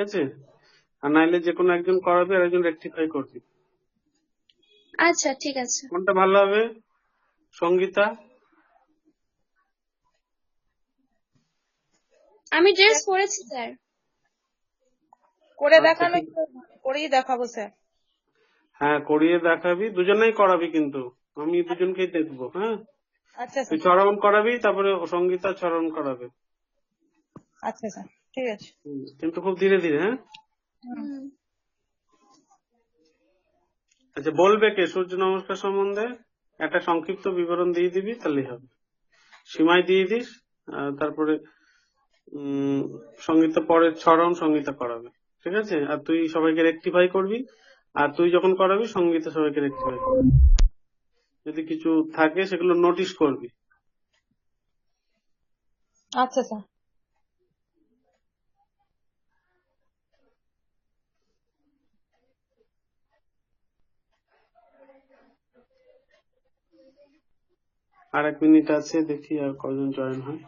আছে? আর নাইলে যে কোনো একজন করাবে আর একজন রেকটিফাই করবি। আচ্ছা ঠিক আছে। কোনটা ভালো হবে সঙ্গীতা? আমি ড্রেস পরেছি স্যার। করে আচ্ছা, দেখানো, ঠিক। করেই দেখাবো স্যার। হ্যাঁ, করিয়ে দেখাবি, দুজনেই করাবি কিন্তু, আমি দুজনকেই দেখবো। হ্যাঁ, আচ্ছা তুই স্যার। চরণ করাবি, তারপরে সঙ্গীতা চরণ করাবে। আচ্ছা স্যার, ঠিক আছে। কিন্তু খুব ধীরে ধীরে। হ্যাঁ, হুম। আচ্ছা, বলবে কে সূর্য নমস্কার সম্বন্ধে? একটা সংক্ষিপ্ত বিবরণ দিয়ে দিবি, তাহলেই হবে। সীমায় দিয়ে দিস, তারপরে সঙ্গীতা পরের চরণ সঙ্গীতা করাবে, ঠিক আছে? আর তুই সবাইকে রেকটিফাই করবি, আর তুই যখন করাবি সঙ্গীতা সবাইকে রেকটিফাই করবি। যদি কিছু থাকে সেগুলো নোটিশ করবি। আচ্ছা স্যার। আর 1 মিনিট আছে, দেখি আর কজন জয়েন হয়।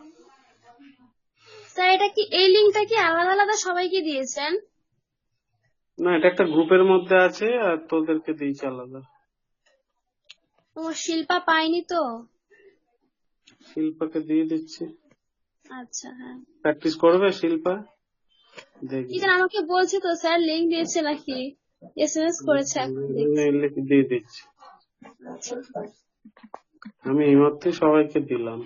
স্যার এটা কি, এই লিঙ্কটা কি আলাদা আলাদা সবাইকে দিয়েছেন? না, এটা একটা গ্রুপের মধ্যে আছে, আর তোদেরকে দিয়েছে আলাদা। ও, শিল্পা পাইনি তো। শিল্পাকে দিয়ে দিচ্ছি। আচ্ছা হ্যাঁ, প্র্যাকটিস করবে শিল্পা, দেখবি। ঠিক আছে। আমাকে বলছে তো স্যার, লিঙ্ক দিয়েছে নাকি, এসএমএস করেছে, এখন দেখছি। দিয়ে দিচ্ছি। আচ্ছা। আমি এইমাত্র সবাইকে দিলাম।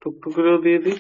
টুকটুক করেও দিয়ে দিই।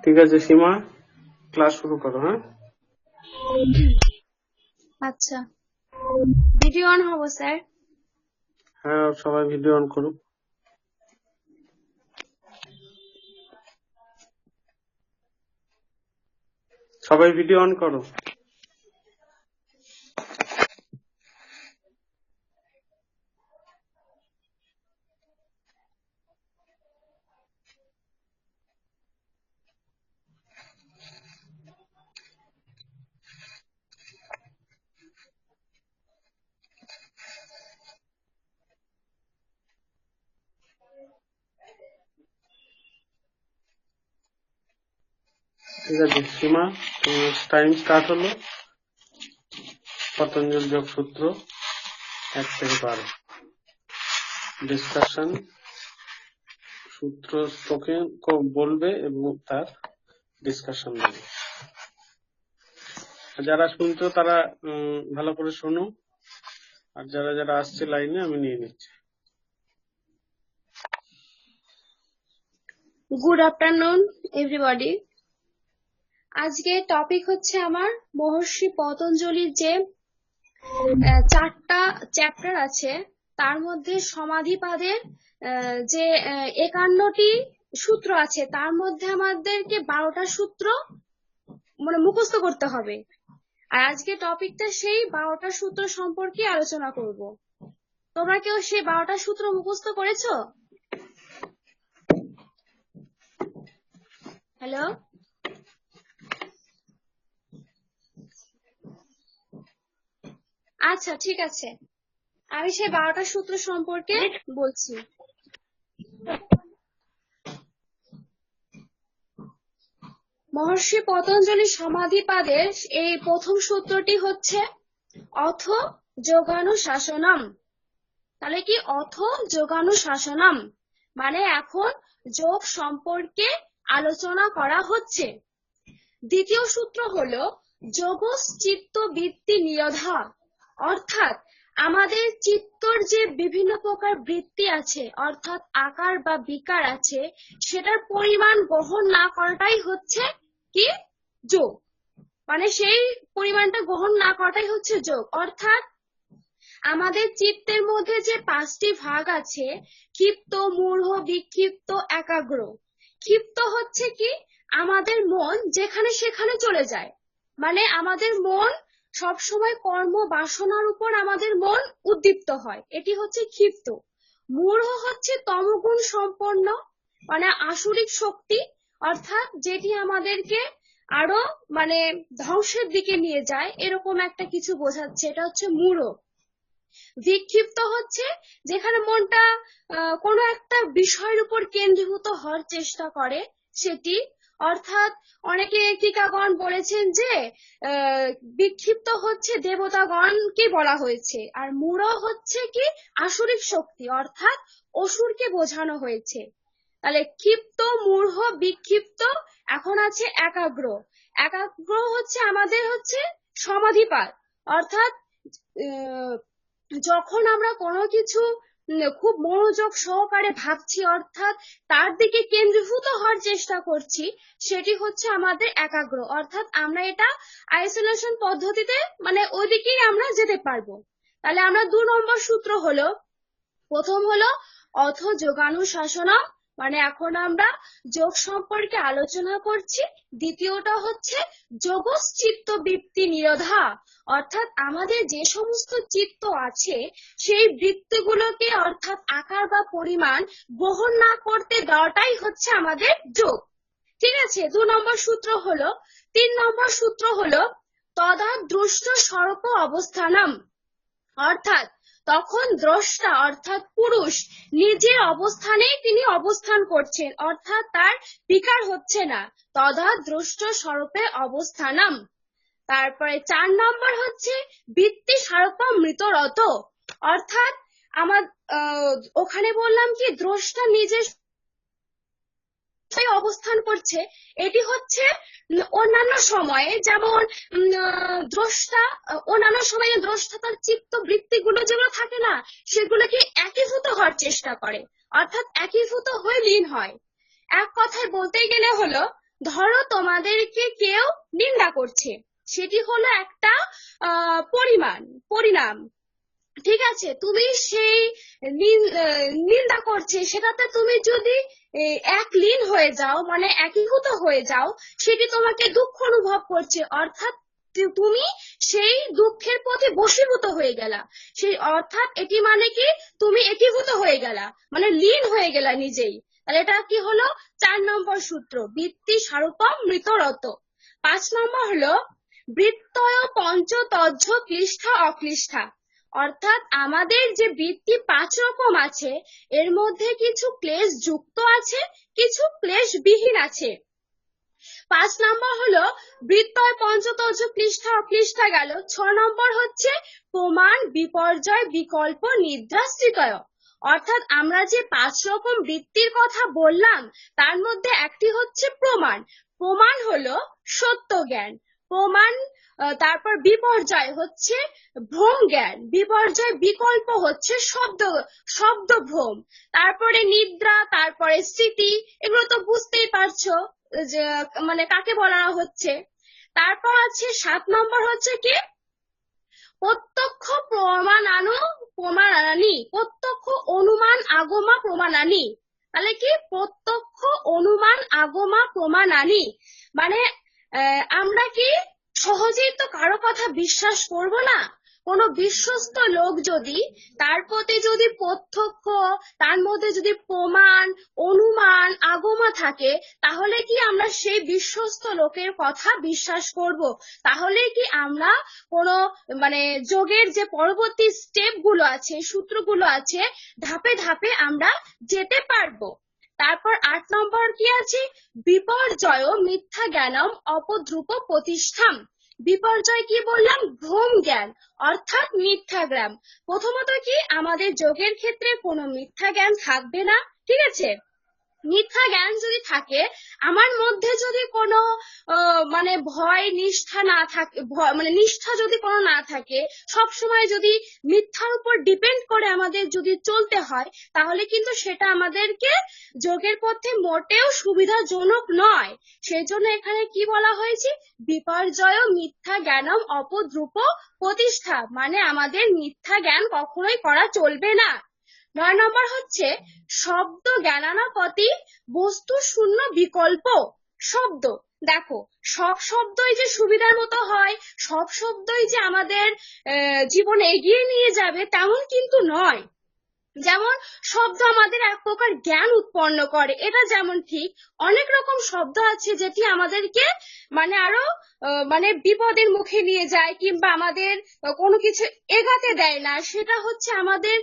ঠিক আছে সীমা, ক্লাস শুরু করো। হ্যাঁ, আচ্ছা, ভিডিও অন হবো স্যার? হ্যাঁ, সবাই ভিডিও অন করুক। সবাই ভিডিও অন করো। ঠিক আছে সীমা, টাইম স্টার্ট হলো। পতঞ্জল যোগ সূত্র 1 থেকে 12 ডিসকাশন। সূত্র তোকে বলবে এবং তার ডিসকাশন দেবে। যারা শুনছো তারা ভালো করে শোনো, আর যারা যারা আসছে লাইনে আমি নিয়ে নিচ্ছি। Good afternoon everybody. আজকে টপিক হচ্ছে আমার মহর্ষি পতঞ্জলির যে 4টা চ্যাপ্টার আছে, তার মধ্যে সমাধিপাদের যে 51টি সূত্র আছে, তার মধ্যে আমাদেরকে 12টা সূত্র মানে মুখস্থ করতে হবে। আর আজকে টপিকটা সেই 12টা সূত্র সম্পর্কে আলোচনা করব। তোমরা কেউ সেই 12টা সূত্র মুখস্থ করেছো? হ্যালো, আচ্ছা ঠিক আছে, আমি সেই 12টা সূত্র সম্পর্কে বলছি। মহর্ষি পতঞ্জলি সমাধিপাদের এই প্রথম সূত্রটি হচ্ছে অথ যোগানুশাসনম। তাহলে কি অথ যোগানুশাসনম মানে এখন যোগ সম্পর্কে আলোচনা করা হচ্ছে। দ্বিতীয় সূত্র হলো যোগশ্চিত্ত বৃত্তি নিরোধা, অর্থাৎ আমাদের চিত্তর যে বিভিন্ন প্রকার বৃত্তি আছে অর্থাৎ আকার বা বিকার আছে, সেটার পরিমাণ গ্রহণ না করাটাই হচ্ছে কি যোগ। মানে সেই পরিমাণটা গ্রহণ না করাটাই হচ্ছে যোগ। অর্থাৎ আমাদের চিত্তের মধ্যে যে 5টি ভাগ আছে, ক্ষিপ্ত, মূঢ়, বিক্ষিপ্ত, একাগ্র। ক্ষিপ্ত হচ্ছে কি আমাদের মন যেখানে সেখানে চলে যায়, মানে আমাদের মন সবসময় কর্ম বাসনার উপর আমাদের মন উদ্দীপ্ত হয়, এটি হচ্ছে ক্ষিপ্ত। মূঢ় হচ্ছে তমগুণ সম্পন্ন, মানে আসুরিক শক্তি, অর্থাৎ যেটি আমাদেরকে আরো মানে ধ্বংসের দিকে নিয়ে যায়, এরকম একটা কিছু বোঝাচ্ছে, এটা হচ্ছে মূঢ়। বিক্ষিপ্ত হচ্ছে যেখানে মনটা কোনো একটা বিষয়ের উপর কেন্দ্রীভূত হওয়ার চেষ্টা করে সেটি। অর্থাৎ অনেকে টিকাগণ বলেছেন যে বিক্ষিপ্ত হচ্ছে দেবতাগণকে বলা হয়েছে, আর মূঢ় হচ্ছে কি আসুরিক শক্তি অর্থাৎ অসুরকে বোঝানো হয়েছে। তাহলে ক্ষিপ্ত, মূঢ়, বিক্ষিপ্ত। এখন আছে একাগ্র। একাগ্র হচ্ছে আমাদের হচ্ছে সমাধিপাত, অর্থাৎ যখন আমরা কোনো কিছু খুব মনোযোগ সহকারে ভাবছি, অর্থাৎ তার দিকে কেন্দ্রীভূত হওয়ার চেষ্টা করছি, সেটি হচ্ছে আমাদের একাগ্র। অর্থাৎ আমরা এটা আইসোলেশন পদ্ধতিতে মানে ওইদিকেই আমরা যেতে পারবো। তাহলে আমরা 2 নম্বর সূত্র হলো, প্রথম হলো অথ যোগানুশাসনম, মানে এখন আমরা যোগ সম্পর্কে আলোচনা করছি। দ্বিতীয়টা হচ্ছে যোগশ্চিত্ত বৃত্তি নিরোধা, অর্থাৎ আমাদের যে সমস্ত চিত্ত আছে সেই বৃত্তিগুলোকে অর্থাৎ আকার বা পরিমাণ গ্রহণ না করতে দেওয়াটাই হচ্ছে আমাদের যোগ। ঠিক আছে, 2 নম্বর সূত্র হলো। 3 নম্বর সূত্র হলো তদা দৃষ্ট স্বরূপ অবস্থানম, অর্থাৎ তখন দ্রষ্টা অর্থাৎ পুরুষ নিজের অবস্থানেই তিনি অবস্থান করছেন, অর্থাৎ তার বিকার হচ্ছে না। তদা দৃষ্ট স্বরূপে অবস্থানম। তারপরে 4 নম্বর হচ্ছে বৃত্তি স্বরূপম মৃতরত, অর্থাৎ আমার ওখানে বললাম কি দ্রষ্টা নিজের অবস্থান করছে, এটি হচ্ছে অন্যান্য সময়ে যেমন দ্রষ্টা অন্যান্য সময়ে দ্রষ্টা তার চিত্ত বৃত্তিগুলো যেগুলো থাকে না সেগুলোকে একীভূত হওয়ার চেষ্টা করে, অর্থাৎ একীভূত হয়ে লীন হয়। এক কথায় বলতে গেলে হলো, ধরো তোমাদেরকে কেউ নিন্দা করছে, সেটি হলো একটা পরিণাম। ঠিক আছে, তুমি সেই নিন্দা করছে সেটাতে তুমি যদি এক লীন হয়ে যাও মানে একীভূত হয়ে যাও, সেটি তোমাকে দুঃখ অনুভব করছে, অর্থাৎ তুমি সেই দুঃখের প্রতি বশীভূত হয়ে গেলা। সেই অর্থাৎ এটি মানে কি তুমি একীভূত হয়ে গেলা, মানে লীন হয়ে গেলা নিজেই। তাহলে এটা কি হলো 4 নম্বর সূত্র, বৃত্তি স্বরূপম মৃতরত। 5 নম্বর হলো বৃত্তয় পঞ্চতজ্জ ক্লিষ্ঠা অক্লিষ্ঠা, অর্থাৎ আমাদের যে বৃত্তি 5 রকম আছে এর মধ্যে কিছু ক্লেশ যুক্ত আছে, কিছু ক্লেশ বিহীন আছে। 5 নম্বর হলো বৃত্তয় পঞ্চতজ্জ ক্লিষ্ঠা অক্লিষ্ঠা গেল। 6 নম্বর হচ্ছে প্রমাণ বিপর্যয় বিকল্প নিদ্রাশ্রিতয়, অর্থাৎ আমরা যে 5 রকম বৃত্তির কথা বললাম তার মধ্যে একটি হচ্ছে প্রমাণ। প্রমাণ হলো সত্য জ্ঞান, প্রমাণ। তারপর বিপর্যয় হচ্ছে ভ্রম জ্ঞান, বিপর্যয় বিকল্প হচ্ছে শব্দ ভ্রম। তারপরে নিদ্রা, তারপরে স্মৃতি, এগুলো তো বুঝতেই পারছো যে মানে কাকে বলা হচ্ছে। তারপর আছে 7 নম্বর হচ্ছে কি প্রত্যক্ষ প্রমাণানি, প্রত্যক্ষ অনুমান আগমা প্রমাণানি। তাহলে কি প্রত্যক্ষ অনুমান আগমা প্রমাণানি, মানে আমরা কি সহজেই তো কারো কথা বিশ্বাস করব না। কোনো বিশ্বস্ত লোক যদি তার প্রতি যদি প্রত্যক্ষ তার মধ্যে যদি প্রমাণ অনুমান আগমা থাকে, তাহলে কি আমরা সেই বিশ্বস্ত লোকের কথা বিশ্বাস করব? তাহলে কি আমরা কোনো মানে যোগের যে পরবর্তী স্টেপ গুলো আছে সূত্রগুলো আছে ধাপে ধাপে আমরা যেতে পারবো। তারপর 8 নম্বর কি আছে বিপর্যয় মিথ্যা জ্ঞানম অপদ্রুপ প্রতিষ্ঠাম। বিপর্যয় কি বললাম ভ্রম জ্ঞান অর্থাৎ মিথ্যা জ্ঞান। প্রথমত কি আমাদের যোগের ক্ষেত্রে কোনো মিথ্যা জ্ঞান থাকবে না, ঠিক আছে। মিথ্যা জ্ঞান যদি থাকে, আমার মধ্যে যদি কোনো মানে ভয় নিষ্ঠা না থাকে, মানে নিষ্ঠা যদি কোনো না থাকে, সব সময় যদি মিথ্যার উপর ডিপেন্ড করে আমাদের যদি চলতে হয়, তাহলে কিন্তু সেটা আমাদেরকে যোগের পথে মোটেও সুবিধাজনক নয়। সেই জন্য এখানে কি বলা হয়েছে, বিপর্যয় মিথ্যা জ্ঞানম অপদ্রুপ প্রতিষ্ঠা, মানে আমাদের মিথ্যা জ্ঞান কখনোই করা চলবে না। 9 নম্বর হচ্ছে শব্দ জ্ঞানানাপতি বস্তু শূন্য বিকল্প। শব্দ, দেখো সব শব্দই যে সুবিধার মতো হয়, সব শব্দই যে আমাদের জীবনে এগিয়ে নিয়ে যাবে তেমন কিন্তু নয়। যেমন শব্দ আমাদের এক প্রকার জ্ঞান উৎপন্ন করে, এটা যেমন ঠিক, অনেক রকম শব্দ আছে যেটি আমাদেরকে মানে আরো মানে বিপদের মুখে নিয়ে যায়, কিংবা আমাদের কোনো কিছু এগাতে দেয় না, সেটা হচ্ছে আমাদের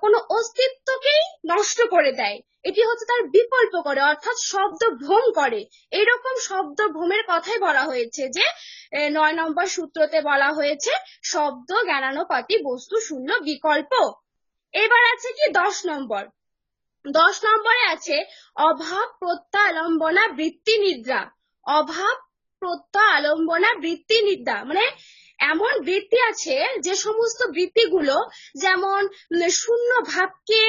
কোনো অস্তিত্বকেই নষ্ট করে দেয়। এটি হচ্ছে তার বিকল্প করে, অর্থাৎ শব্দ ভ্রম করে। এরকম শব্দ ভ্রমের কথাই বলা হয়েছে, যে 9 নম্বর সূত্রতে বলা হয়েছে শব্দ জ্ঞানানুপাতি বস্তু শূন্য বিকল্প। এবার আছে কি 10 নম্বর। 10 নম্বরে আছে অভাব প্রত্যালম্বনা বৃত্তি নিদ্রা। অভাব প্রত্যালম্বনা বৃত্তি নিদ্রা, মানে এমন বৃত্তি আছে যে সমস্ত বৃত্তিগুলো যেমন শূন্য ভাবকে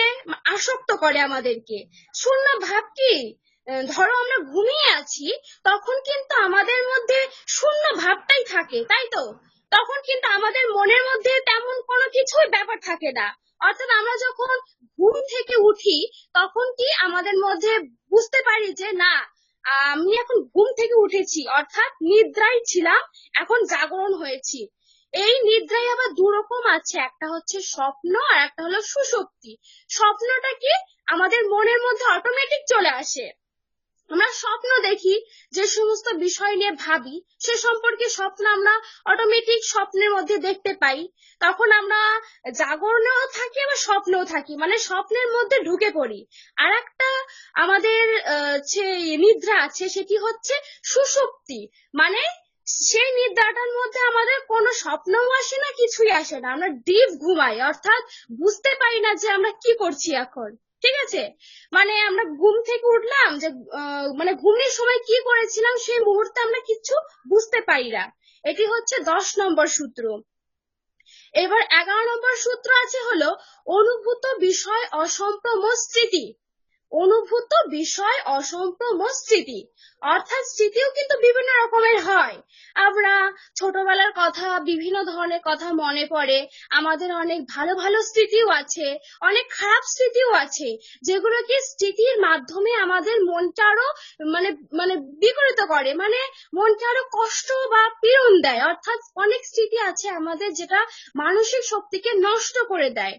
আসক্ত করে আমাদেরকে। শূন্য ভাব কি, ধরো আমরা ঘুমিয়ে আছি, তখন কিন্তু আমাদের মধ্যে শূন্য ভাবটাই থাকে, তাই তো? তখন কিন্তু আমাদের মনের মধ্যে তেমন কোনো কিছুই ব্যাপার থাকে না। অর্থাৎ আমরা যখন ঘুম থেকে উঠি, তখন কি আমাদের মধ্যে বুঝতে পারি যে না, আমি এখন ঘুম থেকে উঠেছি, অর্থাৎ নিদ্রায় ছিলাম, এখন জাগরণ হয়েছি। এই নিদ্রায় আবার দুরকম আছে, একটা হচ্ছে স্বপ্ন আর একটা হলো সুষুপ্তি। স্বপ্নটা কি, আমাদের মনের মধ্যে অটোমেটিক চলে আসে, আমরা স্বপ্ন দেখি, যে সমস্ত বিষয় নিয়ে ভাবি সে সম্পর্কে স্বপ্ন আমরা অটোমেটিক স্বপ্নের মধ্যে দেখতে পাই। তখন আমরা জাগরণেও থাকি আবার স্বপ্নেও থাকি, মানে স্বপ্নের মধ্যে ঢুকে পড়ি। আর একটা আমাদের যে নিদ্রা আছে সেটি হচ্ছে সুষুপ্তি, মানে সেই নিদ্রাটার মধ্যে আমাদের কোনো স্বপ্নও আসে না, কিছুই আসে না, আমরা ডিপ ঘুমাই, অর্থাৎ বুঝতে পারি না যে আমরা কি করছি এখন। ঠিক আছে, মানে আমরা ঘুম থেকে উঠলাম, যে মানে ঘুমের সময় কি করেছিলাম সেই মুহূর্তে আমরা কিছু বুঝতে পারি না। এটি হচ্ছে 10 নম্বর সূত্র। এবার 11 নম্বর সূত্র আছে হলো অনুভূত বিষয় অসম্ভ্রম স্মৃতি। অনুভূত বিষয় অসম্ভ্রম স্মৃতি, অর্থাৎ স্মৃতিও কিন্তু বিভিন্ন রকমের হয়। আমরা ছোটবেলার কথা, বিভিন্ন ধরনের কথা মনে পড়ে, আমাদের অনেক ভালো ভালো স্মৃতিও আছে, অনেক খারাপ স্মৃতিও আছে, যেগুলো কি স্মৃতির মাধ্যমে আমাদের মনটা আরো মানে মানে বিকৃত করে, মানে মনটা আরো কষ্ট বা পীড়ন দেয়। অর্থাৎ অনেক স্মৃতি আছে আমাদের যেটা মানসিক শক্তিকে নষ্ট করে দেয়,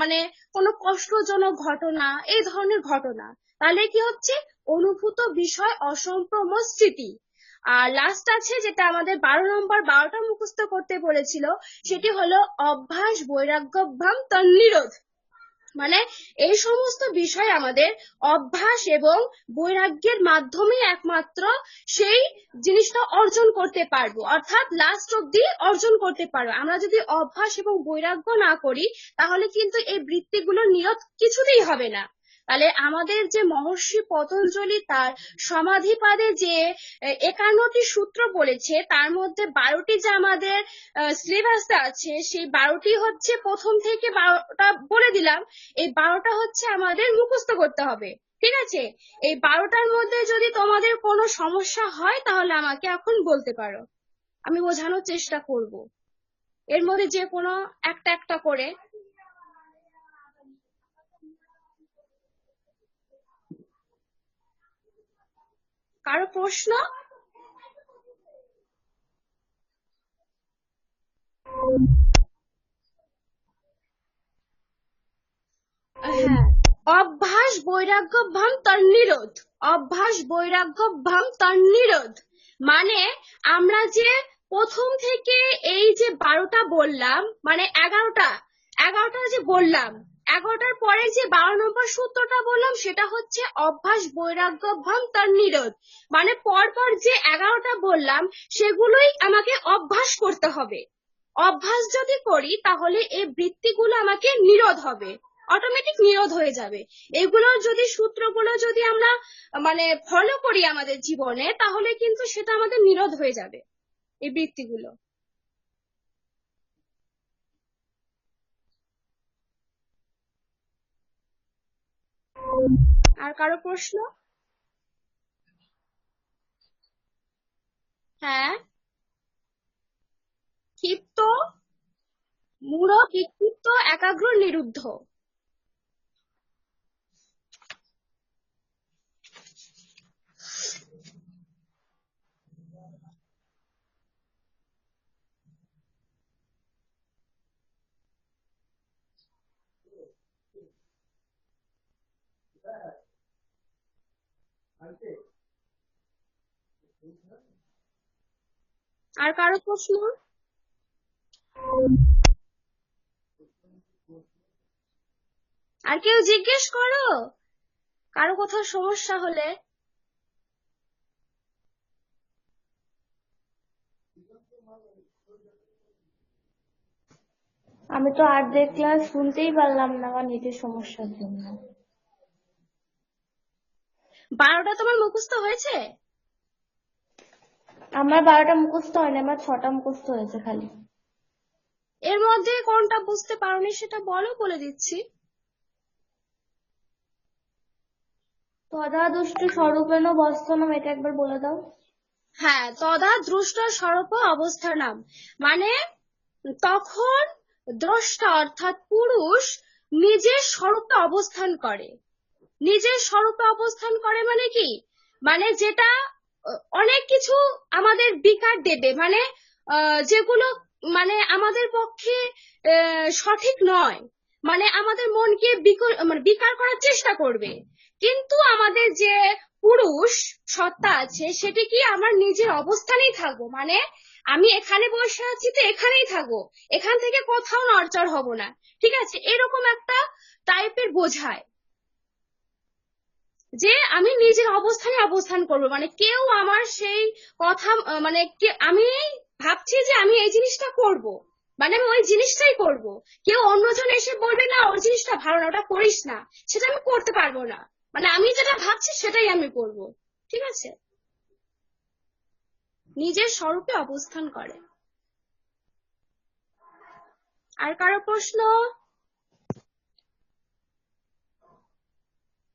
মানে কোনো কষ্টজনক ঘটনা, এই ধরনের ঘটনা। তাহলে কি হচ্ছে, অনুভূত বিষয় অসম্ভ্রম স্মৃতি। আর লাস্ট আছে যেটা আমাদের 12 নম্বর, 12টা মুখস্থ করতে বলেছিল, সেটি হলো অভ্যাস বৈরাগ্য ভাম তন্নিরোধ। মানে এই সমস্ত বিষয় আমাদের অভ্যাস এবং বৈরাগ্যের মাধ্যমে একমাত্র সেই জিনিসটা অর্জন করতে পারবো, অর্থাৎ লাস্ট অব্দি অর্জন করতে পারবো। আমরা যদি অভ্যাস এবং বৈরাগ্য না করি, তাহলে কিন্তু এই বৃত্তিগুলো নিরোধ কিছুতেই হবে না। তাহলে আমাদের যে মহর্ষি পতঞ্জলি তার সমাধিপাদে যে 51টি সূত্র বলেছে, তার মধ্যে 12টি যে আমাদের সিলেবাসে আছে, সেই 12টি হচ্ছে প্রথম থেকে 12টা বলে দিলাম, এই 12টা হচ্ছে আমাদের মুখস্থ করতে হবে। ঠিক আছে, এই 12টার মধ্যে যদি তোমাদের কোনো সমস্যা হয় তাহলে আমাকে এখন বলতে পারো, আমি বোঝানোর চেষ্টা করব। এর মধ্যে যে কোনো একটা একটা করে। কারো প্রশ্ন? হ্যাঁ, অভ্যাস বৈরাগ্য ভাম তন্নিরোধ। অভ্যাস বৈরাগ্য ভাম তন্নিরোধ, মানে আমরা যে প্রথম থেকে এই যে 12টা বললাম, মানে 11টা যে বললাম, 11টার পরে যে 12 নম্বর সূত্রটা বললাম, সেটা হচ্ছে অভ্যাস বৈরাগ্য ভাম তন্নিরোধ। মানে পরপর যে 11টা বললাম সেগুলোই আমাকে অভ্যাস করতে হবে। অভ্যাস যদি করি তাহলে এই বৃত্তিগুলো আমাকে নিরোধ হবে। অটোমেটিক নিরোধ হয়ে যাবে। এগুলোর যদি সূত্রগুলো যদি আমরা মানে ফলো করি আমাদের জীবনে, তাহলে কিন্তু সেটা আমাদের নিরোধ হয়ে যাবে, এই বৃত্তিগুলো। আর কারো প্রশ্ন? হ্যাঁ, ক্ষিপ্ত, মূঢ়, বিক্ষিপ্ত, একাগ্র, নিরুদ্ধ। আর কারো প্রশ্ন? আর কেউ জিজ্ঞেস করো, কারো কোথাও সমস্যা হলে। আমি তো অর্ধেক ক্লাস শুনতেই পারলাম না আমার নেটের সমস্যার জন্য। 12টা তোমার মুখস্থ হয়েছে? আমার 12টা মুখস্থ হয়নি, আমার 6টা মুখস্থ হয়েছে খালি। এর মধ্যে কোনটা বুঝতে পারোনি সেটা বলো, বলে দিচ্ছি। তদা দুষ্টু স্বরূপেণ বস্তনম, এটা একবার বলে দাও। হ্যাঁ, তদা দ্রষ্ট স্বরূপ অবস্থার নাম, মানে তখন দ্রষ্টা অর্থাৎ পুরুষ নিজের স্বরূপে অবস্থান করে। নিজের স্বরূপে অবস্থান করে মানে কি, মানে যেটা অনেক কিছু আমাদের বিকার দেবে, মানে যেগুলো মানে আমাদের পক্ষে সঠিক নয়, মানে আমাদের মনকে বিকার করার চেষ্টা করবে। কিন্তু আমাদের যে পুরুষ সত্তা আছে, সেটা কি আমার নিজের অবস্থানেই থাকবো, মানে আমি এখানে বসে আছি তো এখানেই থাকবো, এখান থেকে কোথাও নড়চড় হব না, ঠিক আছে, এরকম একটা টাইপের বোঝায় যে আমি নিজের অবস্থানে অবস্থান করবো। মানে কেউ আমার সেই কথা মানে আমি ভাবছি যে আমি এই জিনিসটা করব, মানে আমি ওই জিনিসটাই করব, কেউ অন্যজন এসে বলবে না ওই জিনিসটা ভালো না, ওটা করিস না, সেটা আমি করতে পারবো না, মানে আমি যেটা ভাবছি সেটাই আমি করব, ঠিক আছে। নিজের স্বরূপে অবস্থান করে। আর কারো প্রশ্ন?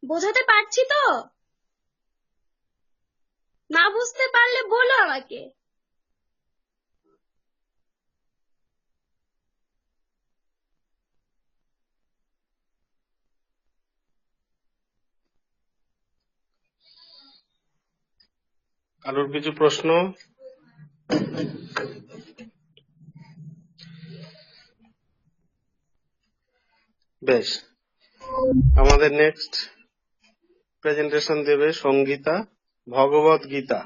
বোঝাতে পারছি তো? না বুঝতে পারলে বলো আমাকে। কারোর কিছু প্রশ্ন? বেশ, আমাদের নেক্সট প্রেজেন্টেশন দেবে সঙ্গীতা, ভগবত গীতা,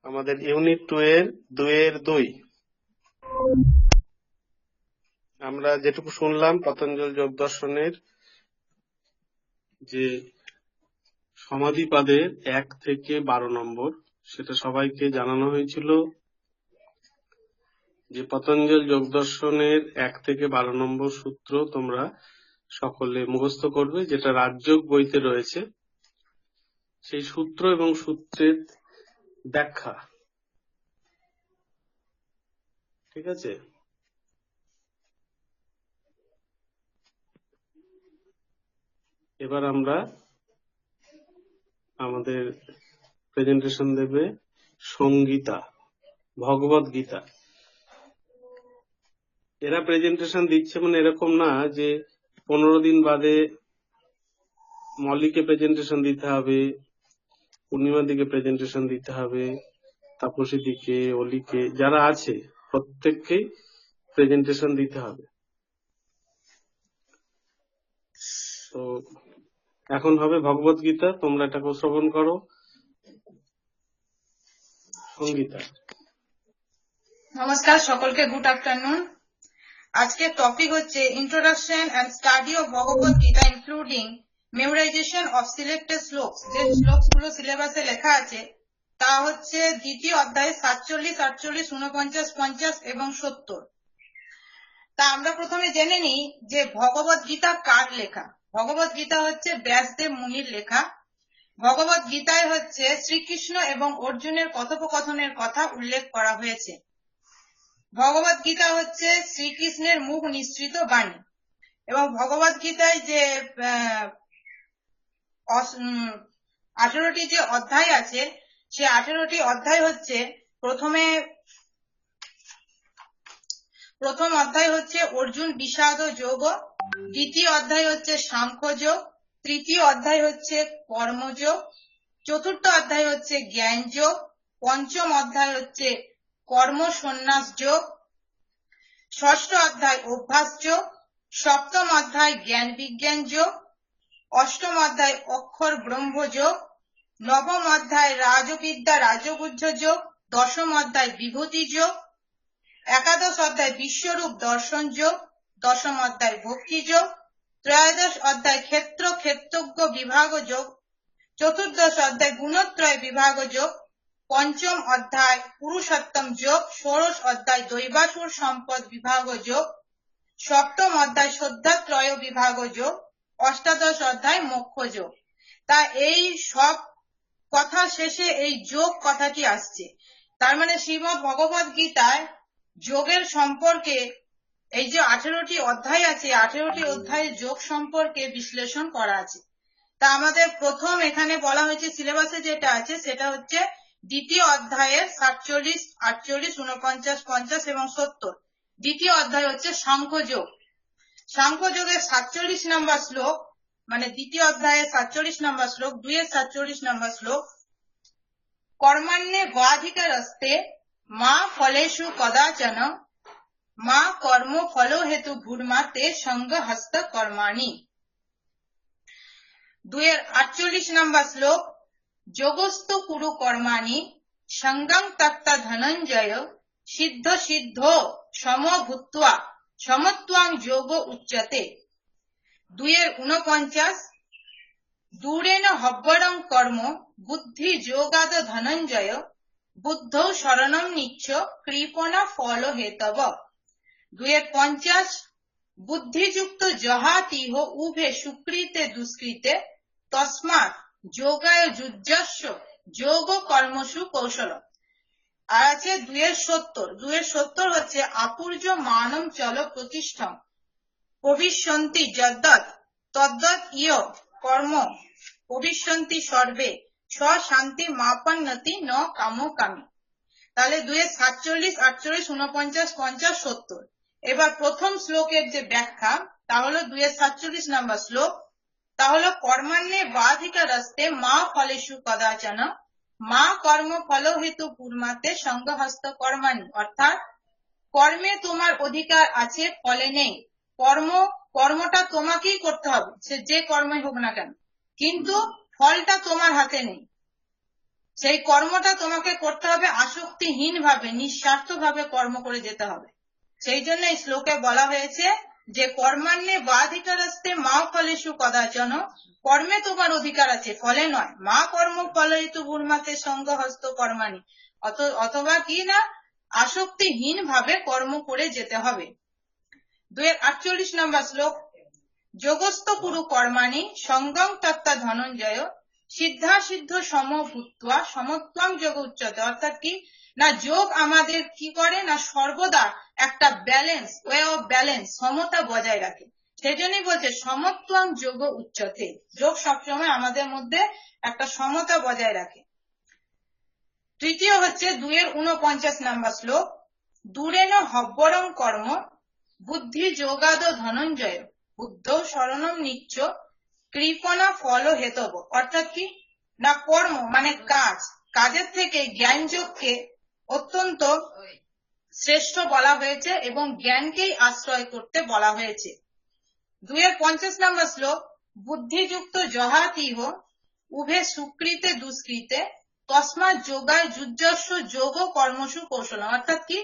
আমাদের ইউনিট 2 এর 2 আমরা যেটুকু শুনলাম পতঞ্জল যোগ দর্শনের যে সমাধিপাদের 1 থেকে 12 নম্বর, সেটা সবাইকে জানানো হয়েছিল যে পতঞ্জল যোগ দর্শনের 1 থেকে 12 নম্বর সূত্র তোমরা সকলে মুখস্থ করবে, যেটা রাজযোগ বইতে রয়েছে। সেই সূত্র এবং সূত্রের ব্যাখ্যা, ঠিক আছে। এবার আমরা আমাদের প্রেজেন্টেশন দেবে সঙ্গীতা, ভগবত গীতা। এরা প্রেজেন্টেশন দিচ্ছে মানে এরকম না যে 15 দিন বাদে মল্লিকে প্রেজেন্টেশন দিতে হবে, পূর্ণিমার দিকে প্রেজেন্টেশন দিতে হবে, তাপসী দিকে, অলিকে, যারা আছে প্রত্যেককেই প্রেজেন্টেশন দিতে হবে। তো এখন হবে ভগবত গীতা, তোমরা এটাকে শ্রবণ করো। সঙ্গীতা। নমস্কার সকলকে, গুড আফটারনুন। আজকের টপিক হচ্ছে introduction and study of Bhagavad Gita including memorization of selected shlokas. যে শ্লোকস গুলো সিলেবাসে লেখা আছে তা হচ্ছে দ্বিতীয় অধ্যায় 47, 48, 49, 50 এবং 70। তা আমরা প্রথমে জেনে নিই যে ভগবত গীতা কার লেখা। ভগবত গীতা হচ্ছে ব্যাসদেব মুনির লেখা। ভগবত গীতায় হচ্ছে শ্রীকৃষ্ণ এবং অর্জুনের কথোপকথনের কথা উল্লেখ করা হয়েছে। ভগবত গীতা হচ্ছে শ্রীকৃষ্ণের মুখ নিঃসৃত বাণী এবং ভগবত গীতায় যে 18টি যে অধ্যায় আছে সে 18টি অধ্যায় হচ্ছে প্রথম অধ্যায় হচ্ছে অর্জুন বিষাদ যোগ, দ্বিতীয় অধ্যায় হচ্ছে সাংখ্য যোগ, তৃতীয় অধ্যায় হচ্ছে কর্মযোগ, চতুর্থ অধ্যায় হচ্ছে জ্ঞান যোগ, পঞ্চম অধ্যায় হচ্ছে কর্ম সন্ন্যাস যোগ, ষষ্ঠ অধ্যায় অভ্যাস যোগ, সপ্তম অধ্যায় জ্ঞান বিজ্ঞান যোগ, অষ্টম অধ্যায় অক্ষর ব্রহ্ম যোগ, নবম অধ্যায় রাজবিদ্যা রাজগুহ্য যোগ, দশম অধ্যায় বিভূতি যোগ, একাদশ অধ্যায় বিশ্বরূপ দর্শন যোগ, দশম অধ্যায় ভক্তি যোগ, ত্রয়োদশ অধ্যায় ক্ষেত্রজ্ঞ বিভাগ যোগ, চতুর্দশ অধ্যায় গুণত্রয় বিভাগ যোগ, পঞ্চম অধ্যায় পুরুষোত্তম যোগ, ষোড়শ অধ্যায় দৈবাসুর সম্পদ বিভাগ যোগ, সপ্তম অধ্যায় শ্রদ্ধাত্রয় বিভাগ যোগ, অষ্টাদশ অধ্যায় মোক্ষ যোগ। তা এই সব কথা শেষে এই যোগ কথাটি আসছে। তার মানে শ্রীমদ্ ভগবত গীতায় যোগের সম্পর্কে এই যে 18টি অধ্যায় আছে 18টি অধ্যায়ের যোগ সম্পর্কে বিশ্লেষণ করা আছে। তা আমাদের প্রথম এখানে বলা হয়েছে সিলেবাসে যেটা আছে সেটা হচ্ছে দ্বিতীয় অধ্যায়ের 47, 48, 49, 50 এবং 70। দ্বিতীয় অধ্যায় হচ্ছে সাংখ্যযোগ। সাংখ্যযোগের 47 নম্বর শ্লোক, মানে দ্বিতীয় অধ্যায়ের 47 নম্বর শ্লোক, 2-এর 47 নম্বর শ্লোক, কর্মাণ্যে বাধিকারস্তে মা ফলেষু কদাচন মা কর্ম ফল হেতু ভূর্মা তে সঙ্গ হস্ত কর্মাণি। 2-এর 48 নম্বর শ্লোক, যোগস্তু কুরু কর্মাণি সঙ্গং তত্তা ধনঞ্জয় সিদ্ধ সিদ্ধ সমভূত্বা সমত্বাং যোগ উচ্যতে। 2-এর 49, দূরেন হব্বরং কর্ম বুদ্ধি যোগাদ ধনঞ্জয় বুদ্ধৌ শরণম নিচ্ছ কৃপণা ফল হেতব। 2-এর 50, বুদ্ধিযুক্ত জহাতিহ উভে সুকৃতে দুষ্কৃতে তস্মাৎ যোগায় যুজ্যস্য যোগ কর্মসু কৌশল। আর আছে 2-এর 70। 2-এর 70 হচ্ছে আপুর্য মানম চল প্রতিষ্ঠম প্রবিশ্যন্তি যদ্দৎ তদ্দৎ ইয় কর্ম প্রবিশ্যন্তি সর্বে স্বশান্তি মাপন্নতি ন কামো কামি। তাহলে 2-এর 47, 48, 49, 50, 70। এবার প্রথম শ্লোকের যে ব্যাখ্যা তা হলো 2-এর 47 নম্বর শ্লোক, তা হলো কর্মান্যে বাধিকারস্তে মা ফলেষু কদাচন মা কর্ম ফল হেতু পূর্মাতে সঙ্গহস্ত কর্মাণি। অর্থাৎ কর্মে তোমার অধিকার আছে, ফলে নেই। কর্মটা তোমাকেই করতে হবে, সে যে কর্মই হোক না কেন, কিন্তু ফলটা তোমার হাতে নেই। সেই কর্মটা তোমাকে করতে হবে আসক্তিহীন ভাবে, নিঃস্বার্থ ভাবে কর্ম করে যেতে হবে। সেই জন্য এই শ্লোকে বলা হয়েছে যে কর্মান্যে বাধিকারস্তে মা ফলেষু কদাচন, কর্মে তোমার অধিকার আছে, ফলে নয়। মা কর্ম ফল হেতু ভূর্মাতে সঙ্গহস্ত কর্মাণি, অথবা কি না আসক্তিহীন ভাবে কর্ম করে যেতে হবে। 2-এর 48 নম্বর শ্লোক, যোগস্থ কুরু কর্মাণি সঙ্গং তত্তা ধনঞ্জয় সিদ্ধা সিদ্ধ সমভূত্বা সমত্বাং যোগ উচ্যতে। অর্থাৎ কি না যোগ আমাদের কি করে না সর্বদা একটা ব্যালেন্স, ওয়ে অফ ব্যালেন্স, সমতা বজায় রাখে। সেই জন্যই বলছে সমত্বাং যোগ উচ্যতে, যোগ সবসময় আমাদের মধ্যে একটা সমতা বজায় রাখে। তৃতীয় হচ্ছে 2-এর 49 নম্বর শ্লোক, দূরেন হব্বরং কর্ম বুদ্ধি যোগাদ ধনঞ্জয় বুদ্ধৌ শরণম নিচ্ছ কৃপণা ফল হেতব। অর্থাৎ কি না কর্ম মানে কাজের থেকে জ্ঞান যোগকে অত্যন্ত শ্রেষ্ঠ বলা হয়েছে এবং জ্ঞানকেই আশ্রয় করতে বলা হয়েছে। 2-এর 50 নম্বর শ্লোক, বুদ্ধিযুক্ত জহাতিহ উভে সুকৃতে দুষ্কৃতে তস্মাৎ যোগায় যুজ্যস্য যোগ কর্মসু কৌশল। অর্থাৎ কি